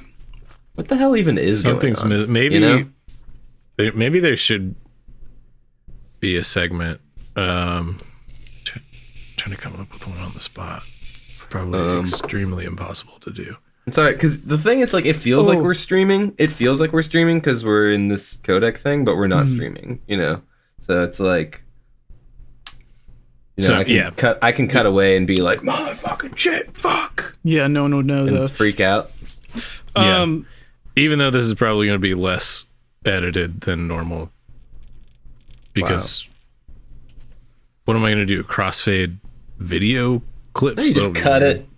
What the hell even is Something's going on? maybe You know? maybe there should be a segment. Trying to come up with one on the spot. Probably extremely impossible to do. It's alright, because the thing is, like, it feels like we're streaming. It feels like we're streaming because we're in this codec thing, but we're not streaming, you know? So it's like, you know, I can cut away and be like, motherfucking shit, fuck. Yeah, no one would know, And though. freak out. Yeah. Even though this is probably going to be less edited than normal. Because what am I going to do? Crossfade video clips? You just cut it.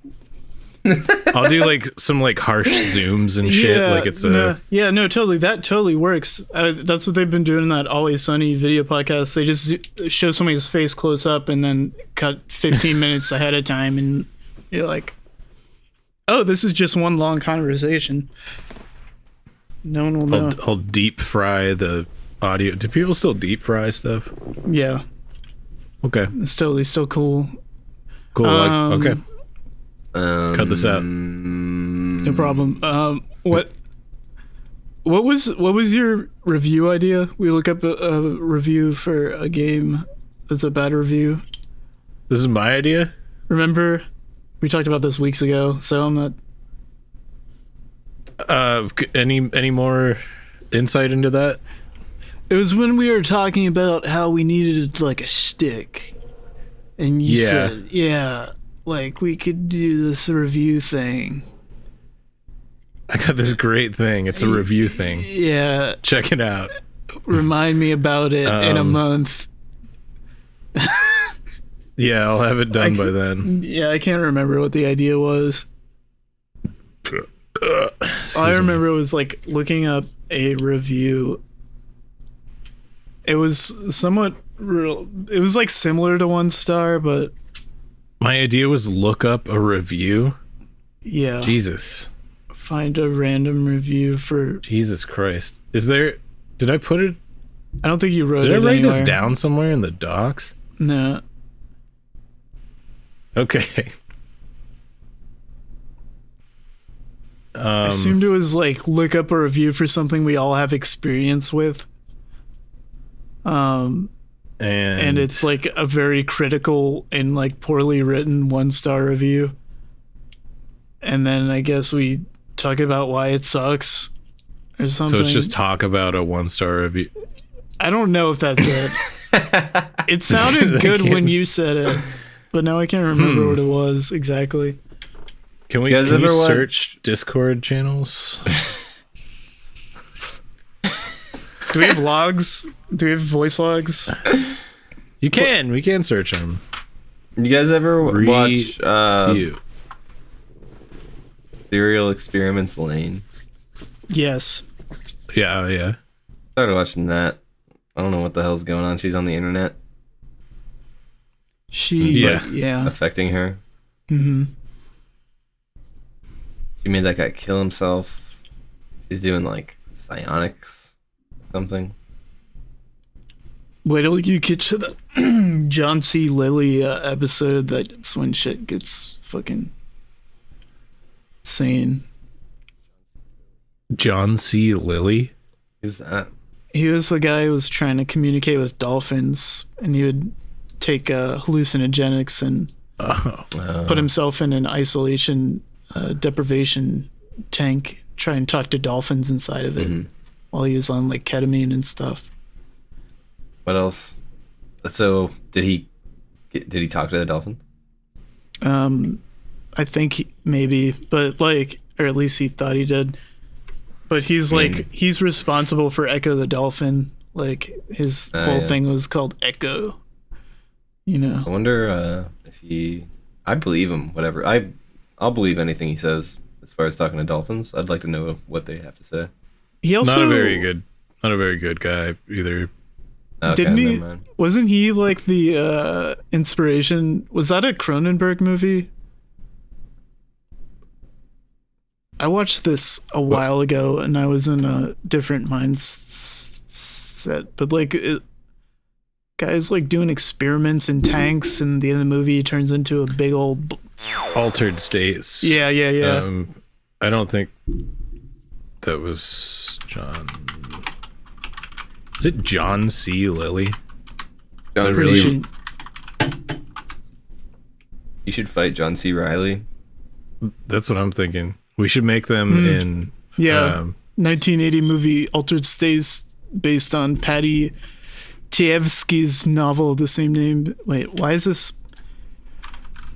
I'll do like some like harsh zooms and shit. Yeah, Like it's totally. That totally works. That's what they've been doing in that Always Sunny video podcast. They just show somebody's face close up and then cut 15 minutes ahead of time, and you're like, oh, this is just one long conversation. No one will know. I'll deep fry the audio. Do people still deep fry stuff? Yeah, Okay, it's still cool. cool. Okay, cut this out. No problem. What was your review idea? We look up a review for a game that's a bad review. This is my idea. Remember, we talked about this weeks ago, so I'm not. Any more insight into that? It was when we were talking about how we needed like a stick, and you said, "Yeah, like we could do this review thing." I got this great thing. It's a review thing. Yeah, Check it out. remind me about it in a month. Yeah, I'll have it done by then. Yeah, I can't remember what the idea was. All I remember was like looking up a review. It was somewhat real. It was like similar to 1 star, but My idea was look up a review. yeah, Jesus. find a random review for. Jesus Christ. Is there... Did I put it... I don't think you wrote it. Did I write this anywhere. down somewhere in the docs? No. Okay. I assumed it was like look up a review for something we all have experience with. And it's like a very critical and like poorly written 1 star review. And then I guess we talk about why it sucks or something. So it's just talk about a 1 star review. I don't know if that's it. It sounded good when you said it, but now I can't remember what it was exactly. Can we guys ever watch- search Discord channels? Do we have logs? Do we have voice logs? We can search them. You guys ever watch You. Serial Experiments Lane? Yes. Yeah. Started watching that. I don't know what the hell's going on. She's on the internet. She, yeah. affecting her. Mm-hmm. She made that guy kill himself. She's doing like psionics or something. Wait till you get to the John C. Lilly episode. That's when shit gets fucking insane. John C. Lilly? Who's that? He was the guy who was trying to communicate with dolphins, and he would take hallucinogenics and put himself in an isolation deprivation tank, try and talk to dolphins inside of it while he was on like ketamine and stuff. What else? So did he talk to the dolphin? I think maybe, but like, or at least he thought he did. But he's like, he's responsible for Echo the dolphin. Like his whole thing was called Echo. You know. I wonder if I believe him. Whatever. I'll believe anything he says as far as talking to dolphins. I'd like to know what they have to say. He also not a very good guy either. Okay, didn't he? Wasn't he like the inspiration? Was that a Cronenberg movie? I watched this a while ago, and I was in a different mindset. But like, guys like doing experiments in tanks, and the end of the movie turns into a big old Altered States. Yeah. I don't think that was John. Is it John C. Lilly? John Really C. You should fight John C. Reilly. That's what I'm thinking. We should make them in 1980 movie Altered States based on Patty Chayefsky's novel of the same name. Wait, why is this?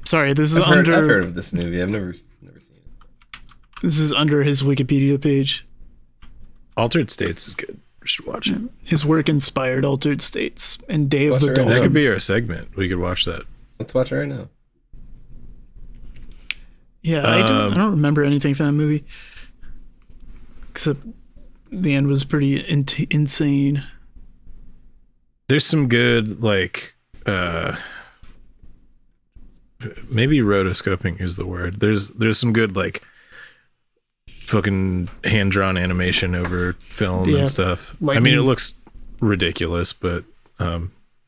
Sorry, this is I've heard of this movie. I've never seen it. This is under his Wikipedia page. Altered States is good. We should watch it. His work inspired Altered States and Day of Watch the it right Dolphin. That could be our segment. We could watch that. Let's watch it right now. Yeah, I don't remember anything from that movie, except the end was pretty insane. There's some good, like, maybe rotoscoping is the word. There's some good, like, fucking hand-drawn animation over film and stuff. Lightning. I mean, it looks ridiculous, but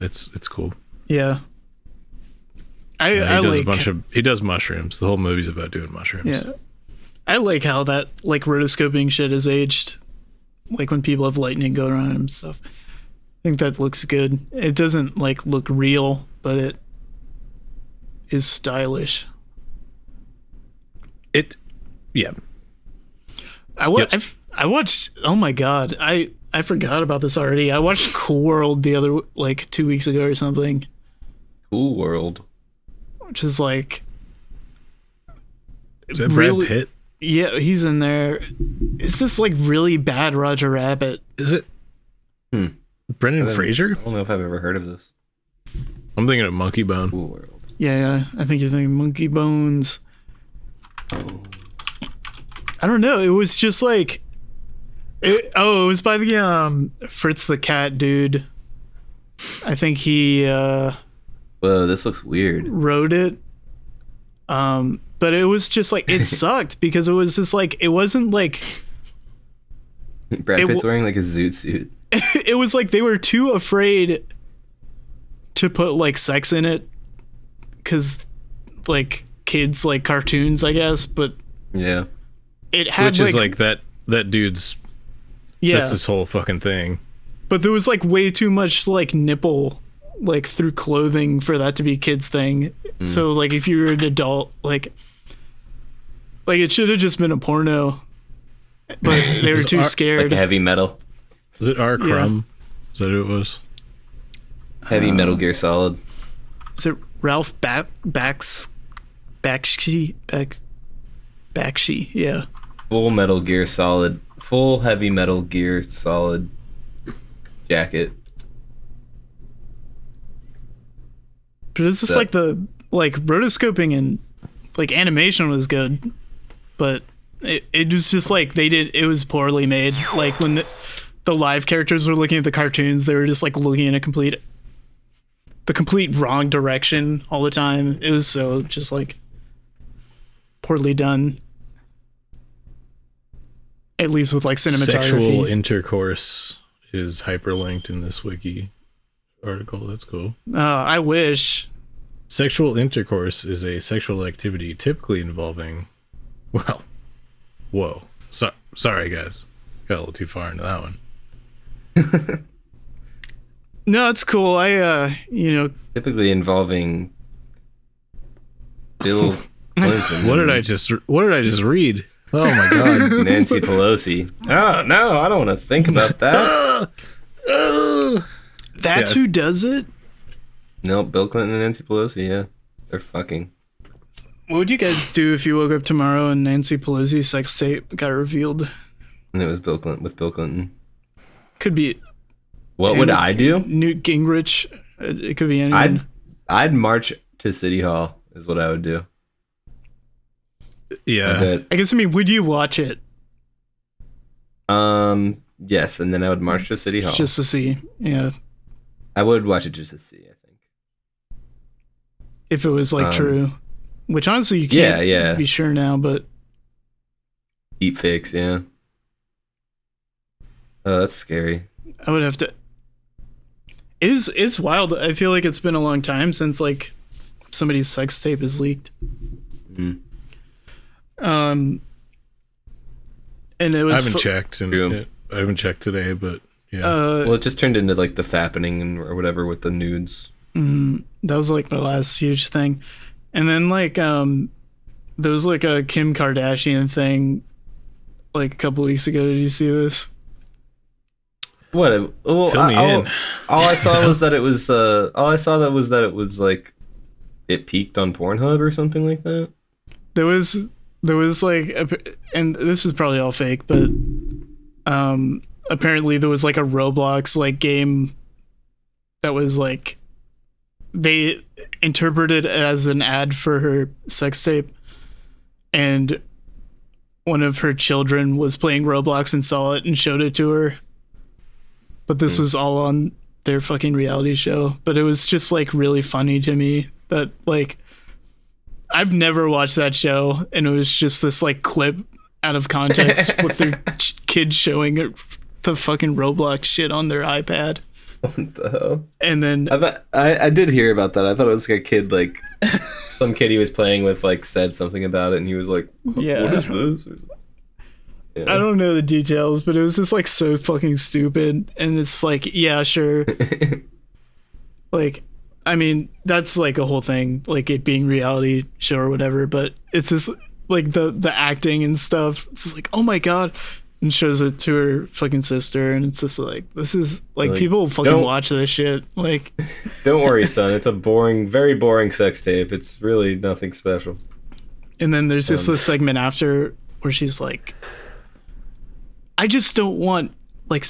it's cool. Yeah. He does mushrooms. The whole movie's about doing mushrooms. Yeah. I like how that like rotoscoping shit is aged. Like when people have lightning go around and stuff. I think that looks good. It doesn't like look real, but it is stylish. I watched, oh my god, I forgot about this already. I watched Cool World the other, like 2 weeks ago or something. Cool World. Which is like... Is that Brad Pitt? Yeah, he's in there. It's this like really bad Roger Rabbit. Is it? Brendan Fraser? I don't know if I've ever heard of this. I'm thinking of Monkey Bone. Cool World. Yeah, I think you're thinking Monkey Bones. I don't know. It was just like... It was by the Fritz the Cat dude. I think he... Whoa, this looks weird. Wrote it. But it was just like, it sucked because it was just like, it wasn't like... Brad Pitt's wearing like a zoot suit. It was like they were too afraid to put like sex in it because like kids like cartoons, I guess, but yeah, it had which is like that dude's, that's his whole fucking thing. But there was like way too much like nipple like through clothing for that to be kids thing. So like if you were an adult, like it should have just been a porno, but they were too scared. Like heavy metal. Was it R. Crumb? Is that who it was? Heavy Metal Gear Solid. Is it Ralph Bakshi? Yeah. Full Metal Gear Solid. Full Heavy Metal Gear Solid jacket. But it's just like the like rotoscoping and like animation was good, but it was just like it was poorly made. Like when the live characters were looking at the cartoons, they were just like looking at a complete the complete wrong direction all the time. It was so just like poorly done. At least with like cinematography. Sexual intercourse is hyperlinked in this wiki article. That's cool. I wish. Sexual intercourse is a sexual activity typically involving, well, whoa. Sorry, guys. Got a little too far into that one. No, it's cool. Typically involving Bill Clinton. What did I just read? Oh my god. Nancy Pelosi. Oh no, I don't want to think about that. That's who does it? No, Bill Clinton and Nancy Pelosi, yeah. They're fucking. What would you guys do if you woke up tomorrow and Nancy Pelosi's sex tape got revealed? And it was Bill Clinton with Bill Clinton. Could be What would I do? Newt Gingrich. It could be anyone. I'd march to City Hall is what I would do. Yeah. I guess, would you watch it? Yes, and then I would march to City Hall. Just to see, yeah. I would watch it just to see, I think. If it was like true. Which honestly you can't be sure now, but deep fakes, yeah. Oh, that's scary. I would have to. It's wild. I feel like it's been a long time since like somebody's sex tape is leaked. Mm-hmm. And it was. I haven't checked, and I haven't checked today, but yeah. Well, it just turned into like the fappening or whatever with the nudes. That was like the last huge thing, and then like there was like a Kim Kardashian thing, like a couple weeks ago. Did you see this? What? Well, Fill me in. All I saw was that it was. All I saw that it was like it peaked on Pornhub or something like that. There was like, and this is probably all fake, but apparently there was like a Roblox like game that was like they interpreted as an ad for her sex tape, and one of her children was playing Roblox and saw it and showed it to her. But this was all on their fucking reality show. But it was just like really funny to me that like I've never watched that show, and it was just this like clip out of context with their kids showing the fucking Roblox shit on their iPad. What the hell? And then I did hear about that. I thought it was like a kid, like some kid he was playing with, like said something about it, and he was like, yeah. "What is this?" Yeah. I don't know the details, but it was just like so fucking stupid. And it's like, yeah, sure. Like, I mean, that's like a whole thing, like it being reality show or whatever, but it's just like the acting and stuff. It's just like, oh my God. And shows it to her fucking sister. And it's just like, this is like people fucking watch this shit. Like, don't worry, son. It's a boring, very boring sex tape. It's really nothing special. And then there's just this segment after where she's like, I just don't want like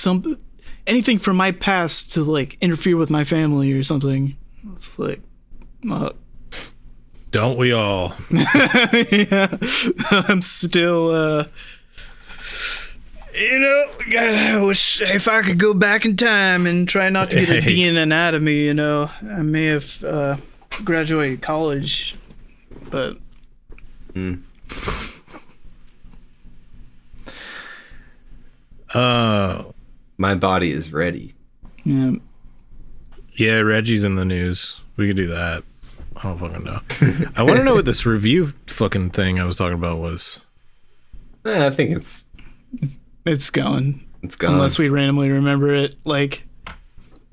anything from my past to like interfere with my family or something. It's like, don't we all? Yeah, I'm still, I wish if I could go back in time and try not to get a D in anatomy, I may have graduated college, but. My body is ready. Yeah. Yeah, Reggie's in the news. We could do that. I don't fucking know. I want to know what this review fucking thing I was talking about was. I think it's gone. It's gone. Unless we randomly remember it, like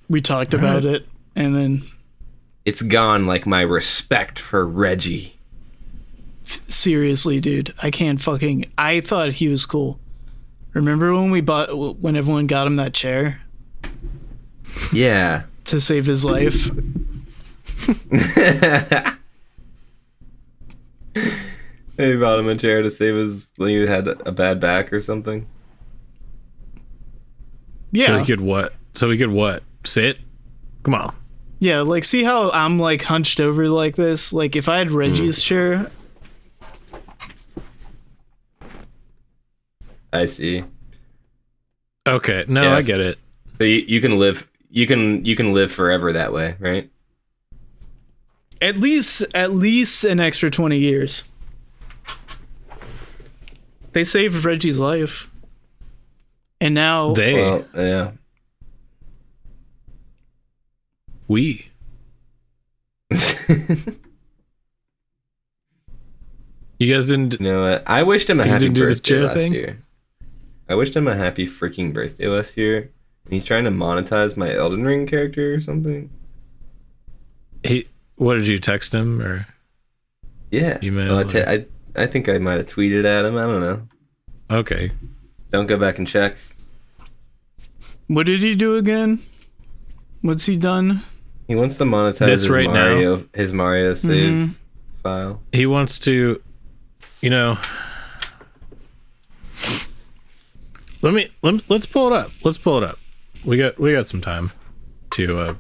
we talked about it, and then it's gone. Like my respect for Reggie. Seriously, dude, I can't fucking. I thought he was cool. Remember when everyone got him that chair? Yeah. To save his life. They bought him a chair to save his. Like he had a bad back or something. Yeah. So he could what? Sit? Come on. Yeah, like see how I'm like hunched over like this? Like if I had Reggie's chair. I see. Okay, no, yes. I get it. So you can live. You can live forever that way, right? At least an extra 20 years. They saved Reggie's life. And now we. You guys didn't. You know what? I wished him a happy birthday last thing? year. I wished him a happy freaking birthday last year. And he's trying to monetize my Elden Ring character or something. What did you text him or? Yeah. Email? I think I might have tweeted at him. I don't know. Okay. Don't go back and check. What did he do again? What's he done? He wants to monetize his Mario save file. He wants to, let's pull it up. Let's pull it up. We got some time to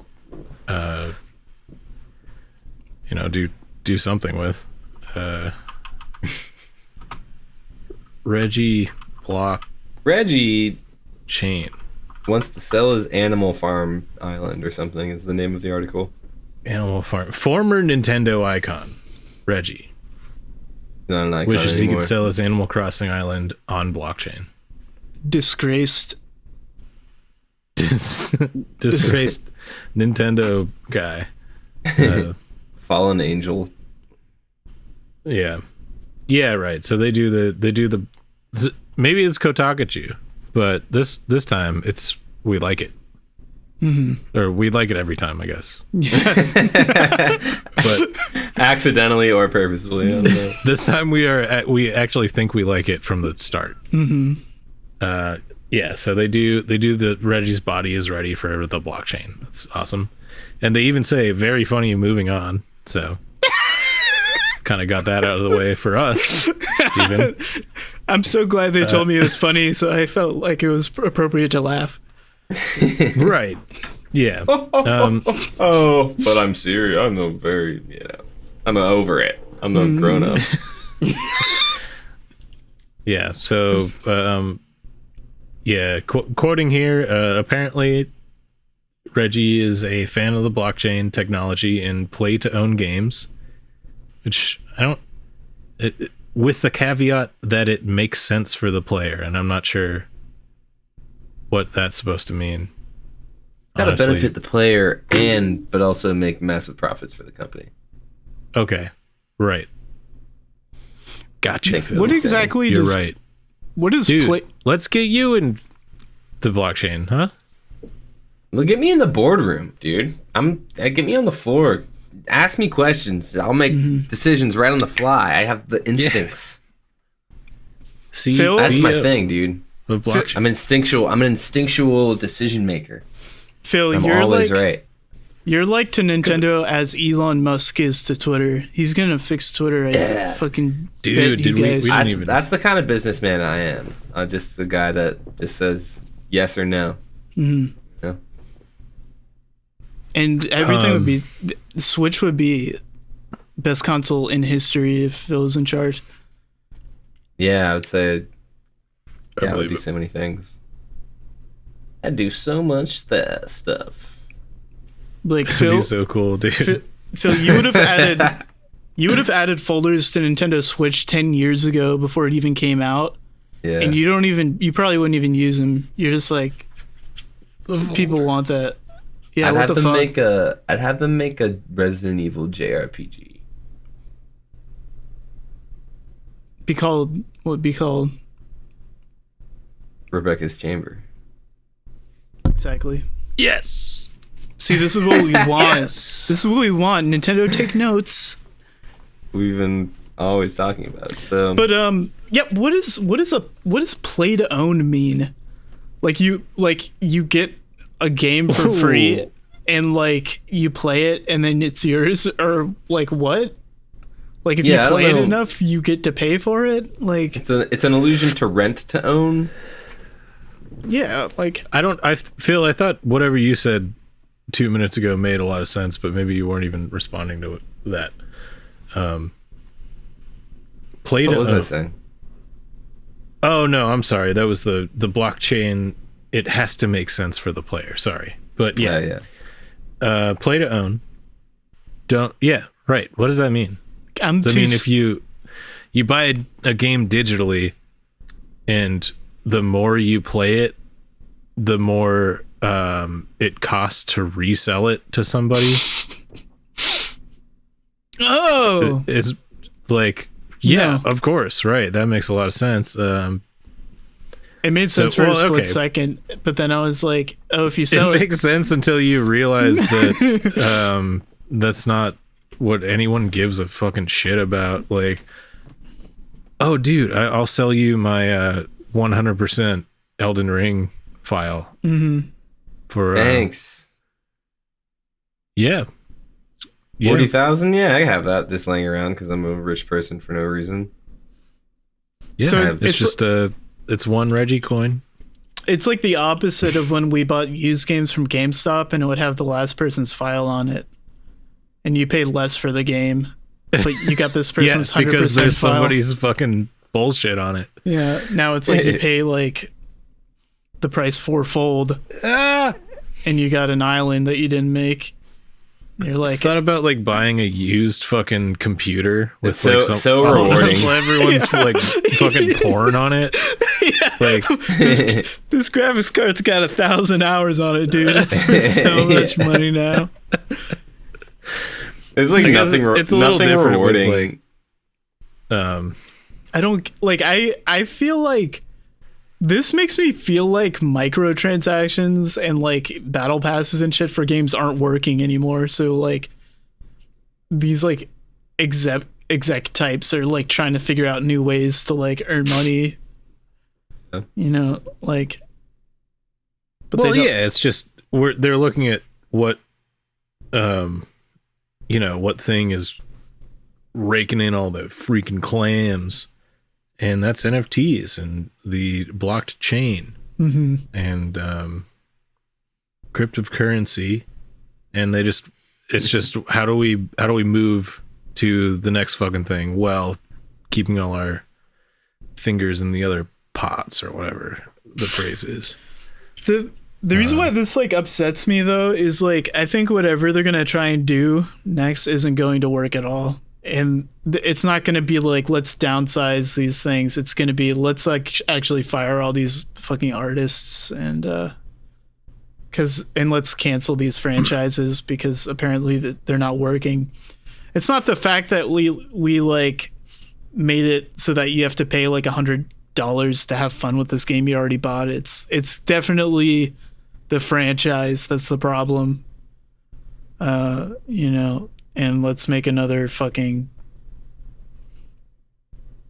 do something with Reggie Chain wants to sell his Animal Farm Island or something is the name of the article. Animal Farm. Former Nintendo icon, Reggie. Not an icon wishes anymore. He could sell his Animal Crossing island on blockchain. Disgraced Nintendo guy. Fallen angel. Yeah, right. So they do the maybe it's Kotakuchu, but this time we like it. Or we like it every time, I guess. But accidentally or purposefully. I don't know. This time we actually think we like it from the start. Yeah, so they do the Reggie's body is ready for the blockchain. That's awesome. And they even say very funny moving on. So kind of got that out of the way for us. Even. I'm so glad they told me it was funny, so I felt like it was appropriate to laugh. Right. Yeah. But I'm serious. I'm over it. I'm a grown up. Yeah. So, quoting here, apparently Reggie is a fan of the blockchain technology and play to own games, which with the caveat that it makes sense for the player. And I'm not sure what that's supposed to mean. Gotta benefit the player but also make massive profits for the company. Okay. Right. Gotcha. What exactly You're right. What is Dude, let's get you in the blockchain, huh? Well, get me in the boardroom, dude. Get me on the floor. Ask me questions. I'll make decisions right on the fly. I have the instincts. See, Phil? That's my thing, dude. With blockchain. I'm instinctual. I'm an instinctual decision maker. Phil, I'm you're always like right. You're like to Nintendo as Elon Musk is to Twitter. He's gonna fix Twitter. I fucking Dude, bet you guys. That's the kind of businessman I am. I'm just the guy that just says yes or no. Mhm. Yeah. And everything would be Switch would be best console in history if Phil was in charge. Yeah, I would say. Yeah, I would believe do it. so many things. I'd do so much stuff. Like That'd Phil, be so cool, dude. Phil, you would have added folders to Nintendo Switch 10 years ago before it even came out, Yeah. and you probably wouldn't even use them. You're just like, people want that. Yeah, I'd what have the them fuck? I'd have them make a Resident Evil JRPG. What would be called Rebecca's Chamber. exactly? Yes. See, this is what we want. Yes. This is what we want. Nintendo, take notes. We've been always talking about it. So, But yeah, what does play to own mean? Like you get a game for free and like you play it and then it's yours, or like what? Like if Yeah, I you don't play it know. enough, you get to pay for it? Like it's an illusion to rent to own. yeah, like I thought whatever you said 2 minutes ago made a lot of sense, but maybe you weren't even responding to that. Play What to was own. I saying? Oh no, I'm sorry. That was the blockchain. It has to make sense for the player. Sorry, but yeah. Yeah. Play to own. Right. What does that mean? I mean, if you buy a game digitally, and the more you play it, the more it costs to resell it to somebody. Oh, it's like, yeah, no. Of course, right? That makes a lot of sense. It made sense for a split second, but then I was like, "Oh, if you sell it makes sense until you realize that that's not what anyone gives a fucking shit about." Like, oh, dude, I'll sell you my 100% Elden Ring file for thanks. Yeah, 40,000. Yeah, I have that just laying around because I'm a rich person for no reason. Yeah, so it's one Reggie coin. It's like the opposite of when we bought used games from GameStop and it would have the last person's file on it, and you paid less for the game, but you got this person's 100% because there's file. Somebody's fucking bullshit on it. Yeah, now it's like you pay like the price fourfold, and you got an island that you didn't make. You're like, it's not about like buying a used fucking computer with so rewarding. Everyone's like fucking porn on it. Yeah. Like this graphics card's got 1,000 hours on it, dude. It's so much money now. It's like nothing. It's a little different. Rewarding. With like, I don't like. I feel like this makes me feel like microtransactions and like battle passes and shit for games aren't working anymore. So like these like exec types are like trying to figure out new ways to like earn money. Yeah. You know, like. But well, yeah, it's just they're looking at what, what thing is raking in all the freaking clams. And that's NFTs and the blocked chain and cryptocurrency, and it's just how do we move to the next fucking thing? Well, keeping all our fingers in the other pots or whatever the phrase is. The reason why this like upsets me though is like I think whatever they're gonna try and do next isn't going to work at all. And it's not going to be like, let's downsize these things. It's going to be, let's like actually fire all these fucking artists and let's cancel these franchises because apparently they're not working. It's not the fact that we like made it so that you have to pay like $100 to have fun with this game you already bought. It's definitely the franchise that's the problem. And let's make another fucking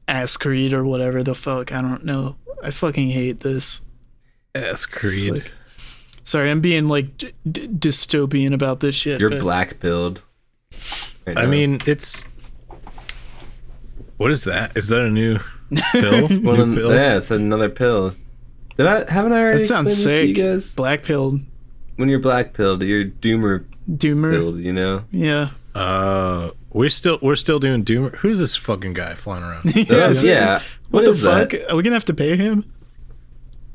Ass Creed or whatever the fuck. I don't know. I fucking hate this. Ass Creed. Like, sorry, I'm being like dystopian about this shit. You're black pilled. I mean, it's. What is that? Is that a new pill? Pill? Yeah, it's another pill. Haven't I already? That sounds sick. To you guys? Black pilled. When you're black pilled, you're doomer pilled. You know. Yeah. We're still doing Doomer. Who's this fucking guy flying around? Yeah. What the fuck? Are we gonna have to pay him?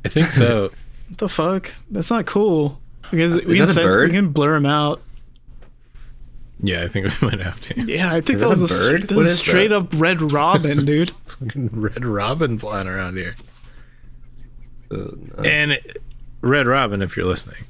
I think so. What the fuck? That's not cool. Because we can blur him out. Yeah, I think we might have to. Yeah, I think that was a bird. That was straight up Red Robin, dude. Fucking Red Robin flying around here. Nice. And Red Robin, if you're listening.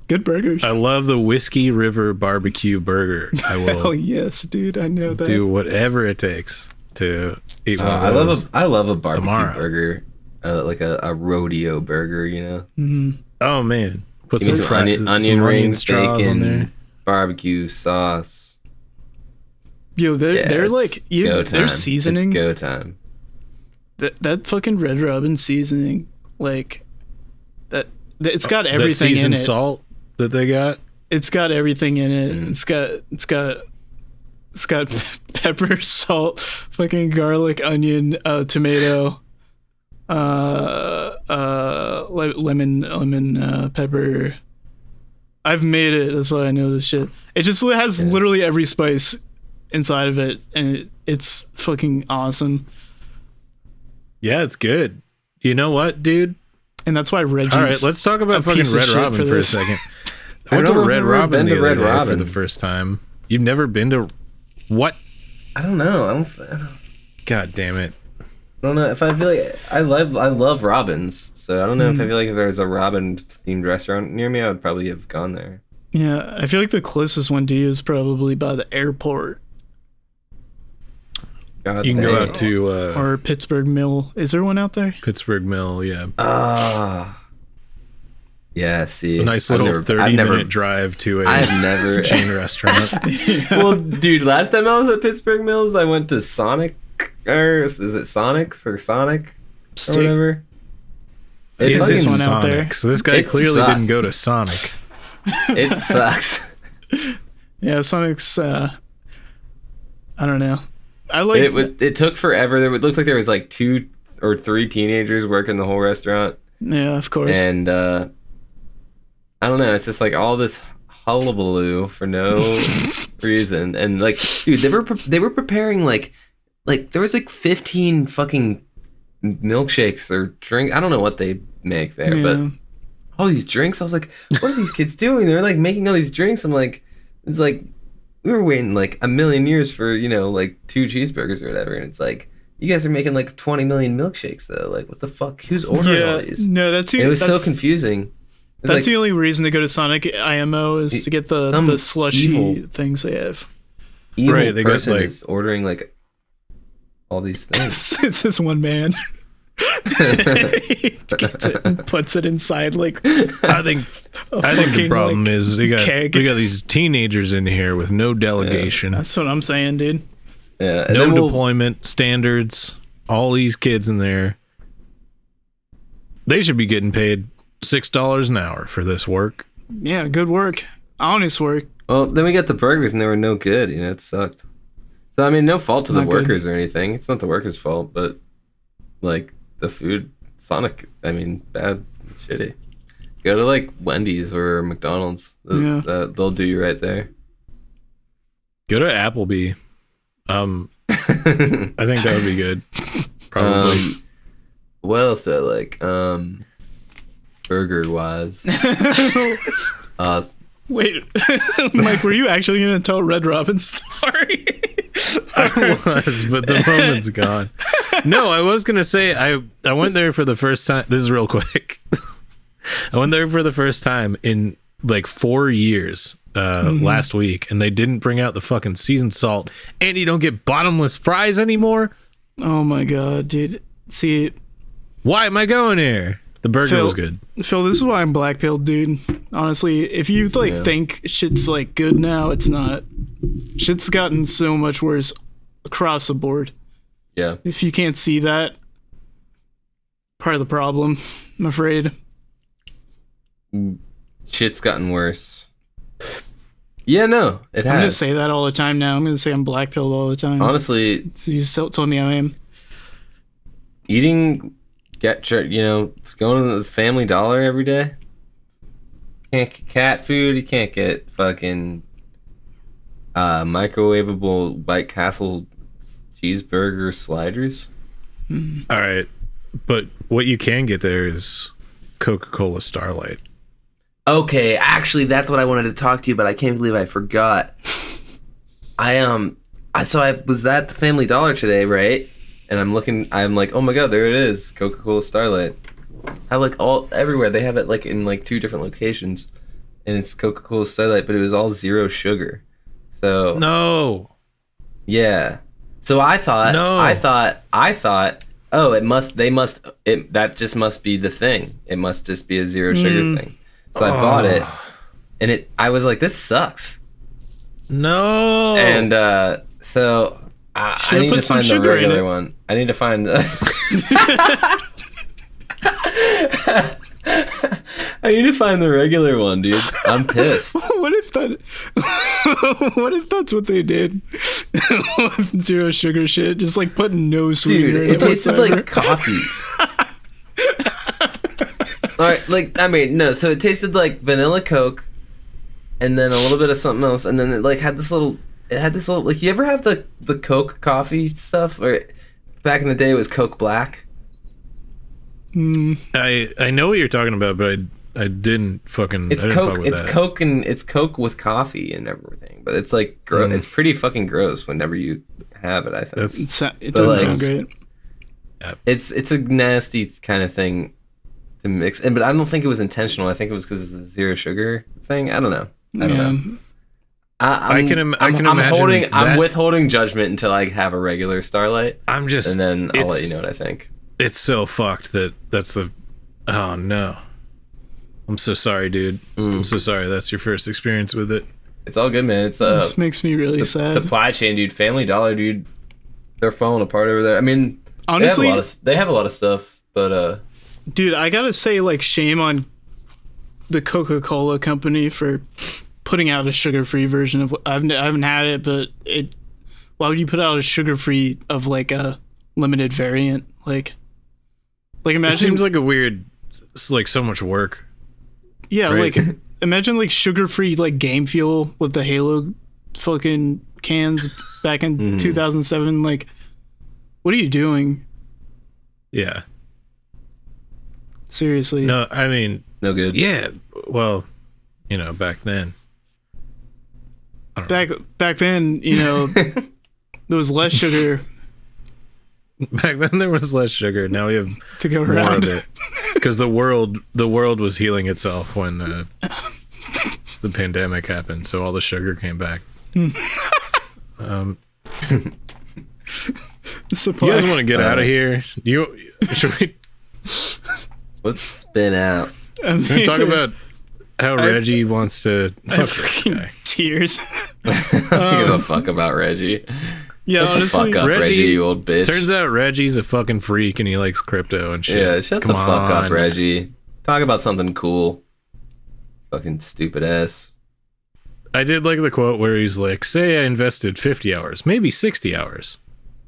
Good burgers. I love the Whiskey River barbecue burger. I will. Oh yes, dude. I know that. Do whatever it takes to eat one of those. I love a barbecue tomorrow. Burger, like a rodeo burger. You know. Mm-hmm. Oh man, put some onion rings, bacon, on there. Barbecue sauce. Yo, they're like their seasoning. It's go time. That fucking Red Robin seasoning, like that. It's got everything in it. Salt that they got. It's got everything in it. It's got pepper, salt, fucking garlic, onion, tomato, lemon, pepper. I've made it. That's why I know this shit. It just has literally every spice inside of it, and it's fucking awesome. Yeah, it's good. You know what, dude? And that's why Reggie's. All right, let's talk about fucking Red Robin for a second. I went to Red Robin the other day for the first time. You've never been to what? I don't know. God damn it. I don't know if I feel like I love robins, so I don't know if I feel like if there's a robin themed restaurant near me, I would probably have gone there. Yeah, I feel like the closest one to you is probably by the airport. God You can go dang. out to Or Pittsburgh Mill. Is there one out there? Pittsburgh Mill, yeah. Yeah, see. A nice I've little never- 30-minute drive to a I've never chain restaurant. Well, dude, last time I was at Pittsburgh Mills, I went to Sonic, or is it Sonics or Sonic or Steak. whatever? Is fucking it one out there. Sonic? So this guy It clearly sucks. didn't go to Sonic. It sucks. Yeah, Sonic's. I don't know. I like. It took forever. There would look like there was like 2 or 3 teenagers working the whole restaurant, Yeah, of course. and I don't know. It's just like all this hullabaloo for no reason, and like, dude, they were preparing like there was like 15 fucking milkshakes or drink. I don't know what they make there, Yeah. but all these drinks. I was like, what are these kids doing? They're like making all these drinks. I'm like, it's like we were waiting like a million years for, you know, like 2 cheeseburgers or whatever, and it's like you guys are making like 20 million milkshakes though. Like, what the fuck? Who's ordering all these? No, that's And it was so that's, confusing. It's that's like, the only reason to go to Sonic IMO is to get the Some slushy evil- things they have. evil Right, they got, person like- is ordering like all these things. It's this one man. He gets it and puts it inside like I think the fucking, problem like, is they got keg. these teenagers in here with no delegation, That's what I'm saying, dude. Yeah, and no then deployment standards. All these kids in there, they should be getting paid $6 an hour for this work. Yeah, good work. Honest work. Well, then we got the burgers and they were no good. You know, it sucked. So I mean, no fault to the Not good. workers or anything. It's not the workers' fault, but like the food, Sonic. I mean, bad, it's shitty. Go to like Wendy's or McDonald's. Yeah. They'll do you right there. Go to Applebee. I think that would be good. Probably. What else do I like? Burger wise. Wait, Mike, were you actually going to tell Red Robin's story? I was, but the moment's gone. No, I was gonna say I went there for the first time. This is real quick. I went there for the first time in like 4 years last week, and they didn't bring out the fucking seasoned salt, and you don't get bottomless fries anymore. Oh my god, dude. See, Why am I going here? The burger Phil- was good. Phil, this is why I'm black-pilled, dude. Honestly, if you think shit's like good now, it's not. Shit's gotten so much worse across the board. Yeah. If you can't see that, part of the problem, I'm afraid. Shit's gotten worse. Yeah, no, it I'm gonna has. say that all the time now. I'm gonna say I'm black-pilled all the time. Honestly, You still told me I am. eating, going to the Family Dollar every day. Can't get cat food. You can't get fucking microwavable White Castle cheeseburger sliders. All right, but what you can get there is Coca-Cola Starlight. Okay, actually, that's what I wanted to talk to you about. I can't believe I forgot. I was at the Family Dollar today, right? And I'm like, oh my god, there it is, Coca-Cola Starlight. I like everywhere. They have it like in like 2 different locations, and it's Coca-Cola Starlight, but it was all 0 sugar. So No. yeah. So I thought, oh, that just must be the thing. It must just be a 0 sugar thing. So I bought it, and I was like, this sucks. No. And so I Should've need put to some find the sugar in regular it. one. I need to find the. I need to find the regular one, dude. I'm pissed. What if that's what they did with 0 sugar shit? Just like putting no sweetener Dude, in it tasted whatsoever. like coffee. Alright, so it tasted like vanilla Coke and then a little bit of something else, and then it had this little like, you ever have the Coke coffee stuff? Or back in the day it was Coke Black. I know what you're talking about, but didn't fucking. It's I didn't Coke. fuck with It's that. Coke and it's Coke with coffee and everything. But it's like it's pretty fucking gross whenever you have it. I think It But, doesn't like, sound great. it's a nasty kind of thing to mix. And but I don't think it was intentional. I think it was because of the zero sugar thing. I don't know. I don't know. I can imagine. I'm withholding judgment until I have a regular Starlight, I'm just, and then I'll let you know what I think. It's so fucked that's the. Oh no. I'm so sorry, dude. I'm so sorry. That's your first experience with it. It's all good, man. It's This makes me really sad. supply chain, dude. Family Dollar, dude. They're falling apart over there. I mean, Honestly, they have a lot of stuff, but dude, I gotta say, like, shame on the Coca-Cola company for putting out a sugar-free version of. I haven't had it, but it. Why would you put out a sugar-free of like a limited variant? Like imagine. It seems like a weird. It's like so much work. Yeah, right? like imagine like sugar-free like game fuel with the Halo fucking cans back in 2007. Like, what are you doing? Yeah. Seriously. No, I mean, no good. yeah. Well, back then. I don't know. Back then, there was less sugar Back then there was less sugar. Now we have to go more around. of it because the world was healing itself when the pandemic happened. So all the sugar came back. Supply. You guys want to get out of here? Should we Let's spin out. I mean, Can we talk about how Reggie wants to I have fuck this fucking guy? tears. Give a fuck about Reggie. Yeah, Shut the honestly, fuck up, Reggie, you old bitch. Turns out Reggie's a fucking freak and he likes crypto and shit. Yeah, shut Come the fuck up, on. Reggie. Talk about something cool. Fucking stupid ass. I did like the quote where he's like, say I invested 50 hours, maybe 60 hours,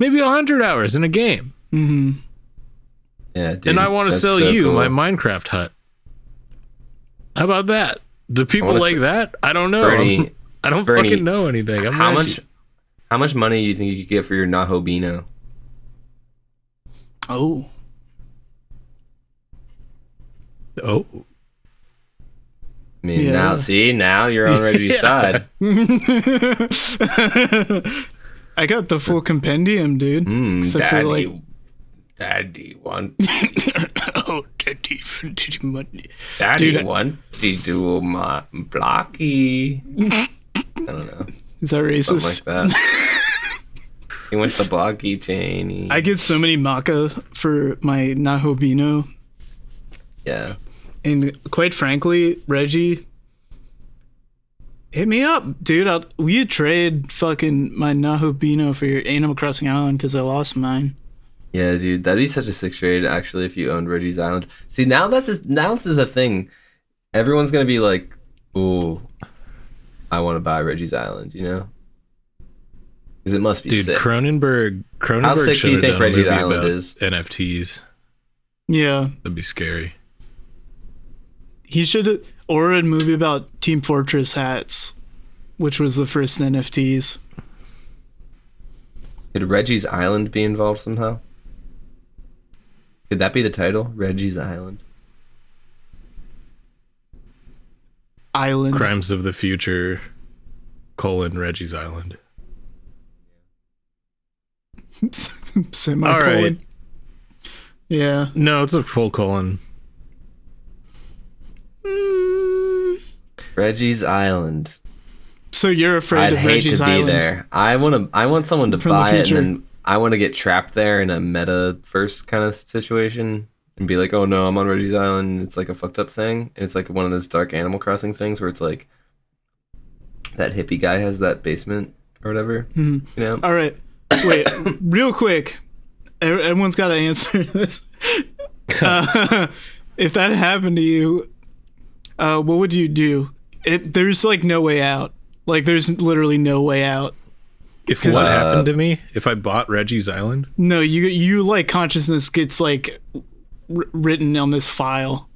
maybe 100 hours in a game. Mhm. Yeah, dude. And I want to that's sell so you cool. my Minecraft hut. How about that? Do people wanna like s- that? I don't know. Bernie, I don't Bernie, fucking know anything. I'm how Reggie. much money do you think you could get for your Nahobino? Oh, Oh, I mean, Yeah. now you're on Reggie's side. I got the full compendium, dude. Except for, like- Daddy want, Oh, daddy money. Daddy Dude, want to do my blocky. I don't know, Is that racist? something like that. He went the blocky chain. I get so many maca for my Nahobino, Yeah. and quite frankly, Reggie, hit me up, dude. We trade fucking my Nahobino for your Animal Crossing Island because I lost mine. Yeah, dude, that'd be such a sick trade. Actually, if you owned Reggie's Island. See, now this is the thing. Everyone's gonna be like, "Ooh, I want to buy Reggie's Island," Because it must be dude, sick. Cronenberg How sick do should you have think done a Reggie's movie Island about is? NFTs. Yeah, That'd be scary. he should, or a movie about Team Fortress hats, which was the first NFTs. Could Reggie's Island be involved somehow? Could that be the title? Reggie's Island. Island. Crimes of the Future, Reggie's Island. Semicolon. All right. Yeah. No, it's a full colon. Reggie's Island. So you're afraid I'd of hate Reggie's to be Island? there. I want someone to From the buy it, and future. then I want to get trapped there in a meta first kind of situation, and be like, "Oh no, I'm on Reggie's Island." It's like a fucked up thing, and it's like one of those dark Animal Crossing things where it's like that hippie guy has that basement or whatever. Mhm. You know? All right. Wait, real quick. Everyone's got to answer this. If that happened to you, what would you do? There's like no way out. Like there's literally no way out. If 'Cause, what happened to me, if I bought Reggie's Island, No, you like consciousness gets like written on this file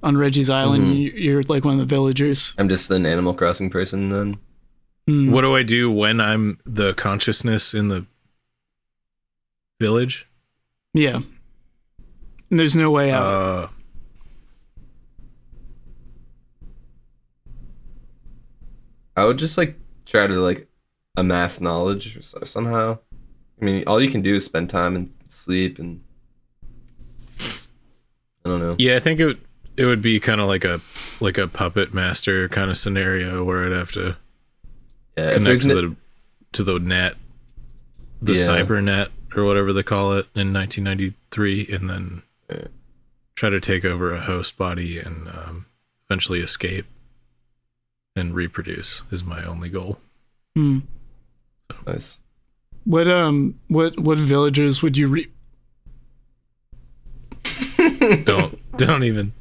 on Reggie's Island. Mm-hmm. You're like one of the villagers. I'm just an Animal Crossing person then. what do I do when I'm the consciousness in the village? Yeah. And there's no way out. I would just like try to like amass knowledge somehow. I mean, all you can do is spend time and sleep, and I don't know. Yeah, I think it would be kind of like a puppet master kind of scenario where I'd have to connect to the net, the cyber net or whatever they call it in 1993, and then try to take over a host body and eventually escape and reproduce is my only goal. Hmm. So. Nice. What villagers would you Don't even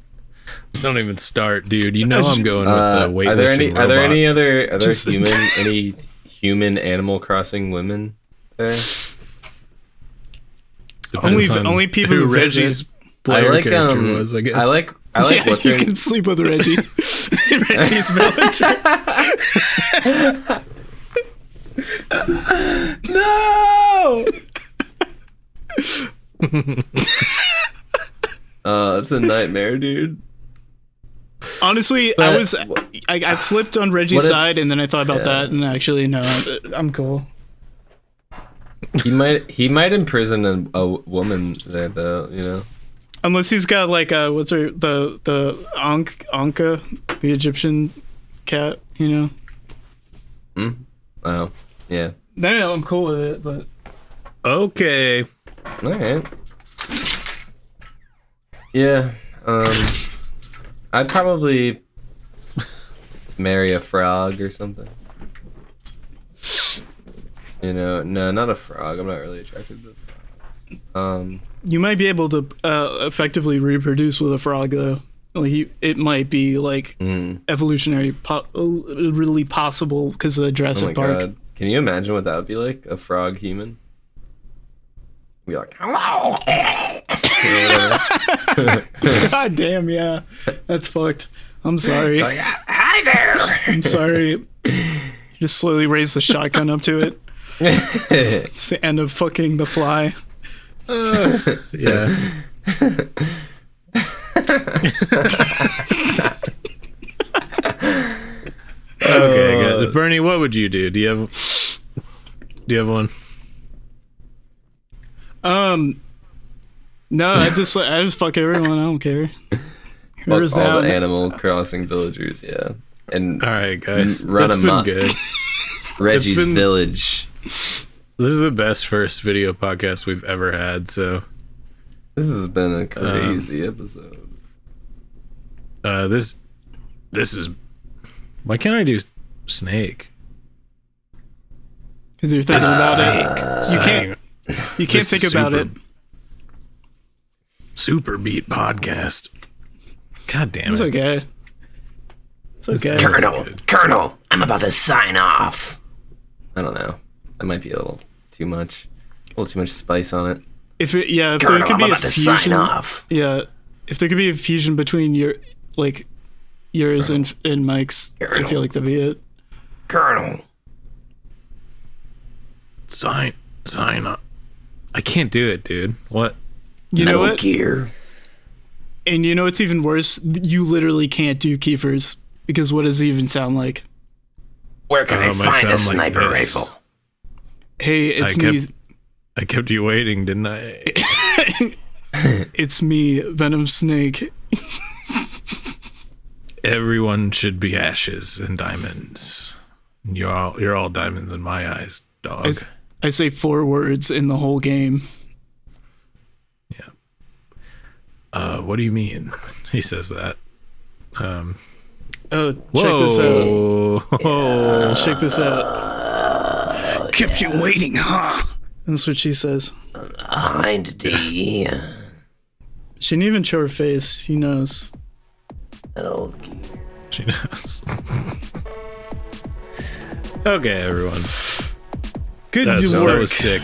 start, dude. You know I'm going with weightlifting. Are there any other human Animal Crossing women there? Only people who Reggie's player character was, I guess. I like what's you can sleep with Reggie. Reggie's villager. No. It's a nightmare, dude. Honestly, But- I flipped on Reggie's side, and then I thought about that, and actually, no, I'm cool. He might imprison a woman there, though. You know. Unless he's got like what's her the Anka, the Egyptian cat, you know. Oh, yeah. No, I'm cool with it, but Okay. All right. Yeah. I'd probably marry a frog or something. You know, no, not a frog. I'm not really attracted to frogs. you might be able to effectively reproduce with a frog, though. Like it might be like evolutionary really possible because of the Jurassic Park. God. Can you imagine what that would be like? A frog human? Be like, hello. God damn, yeah, that's fucked. I'm sorry. Like, hi there. I'm sorry. Just slowly raise the shotgun up to it. It's the end of fucking The Fly. Yeah. Okay, good. Bernie, what would you do? Do you have one? No, I just fuck everyone. I don't care. All the Animal Crossing villagers, yeah. And all right, guys, run that's amok. been good. Reggie's village. This is the best first video podcast we've ever had. So this has been a crazy episode. This is. Why can't I do snake? Because you're thinking about it. You can't think about it. Super Beet Podcast. God damn it. It's okay. It's okay. Colonel, I'm about to sign off. I don't know. That might be a little too much. A little too much spice on it. If there could be a fusion, yeah. If there could be a fusion between yours and Mike's, I feel like that'd be it. Colonel. Sign up. I can't do it, dude. What? You know what? Gear. And you know what's even worse? You literally can't do Kiefer's because what does it even sound like? Where can I find a sniper rifle? Hey, it's me. I kept you waiting, didn't I? It's me, Venom Snake. Everyone should be ashes and diamonds. You're all diamonds in my eyes, dog. I say 4 words in the whole game. Yeah. What do you mean? He says that. Check this out. Yeah. Check this out. Kept you waiting, huh? That's what she says. Behind D. She didn't even show her face. She knows. She knows. Okay, everyone. Good work. That was sick.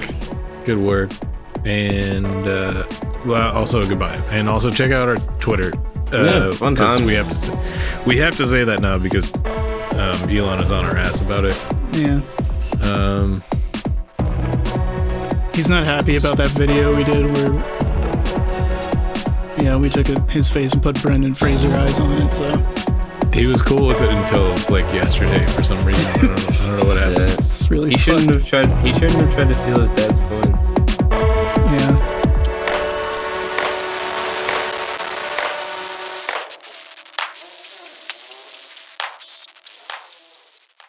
Good work. And also goodbye. And also check out our Twitter. Fun times. We have to say that now because Elon is on our ass about it. Yeah. He's not happy about that video we did where we took his face and put Brendan Fraser eyes on it. So He was cool with it until like yesterday for some reason. I don't know what happened. It's really He shouldn't have tried to steal his dad's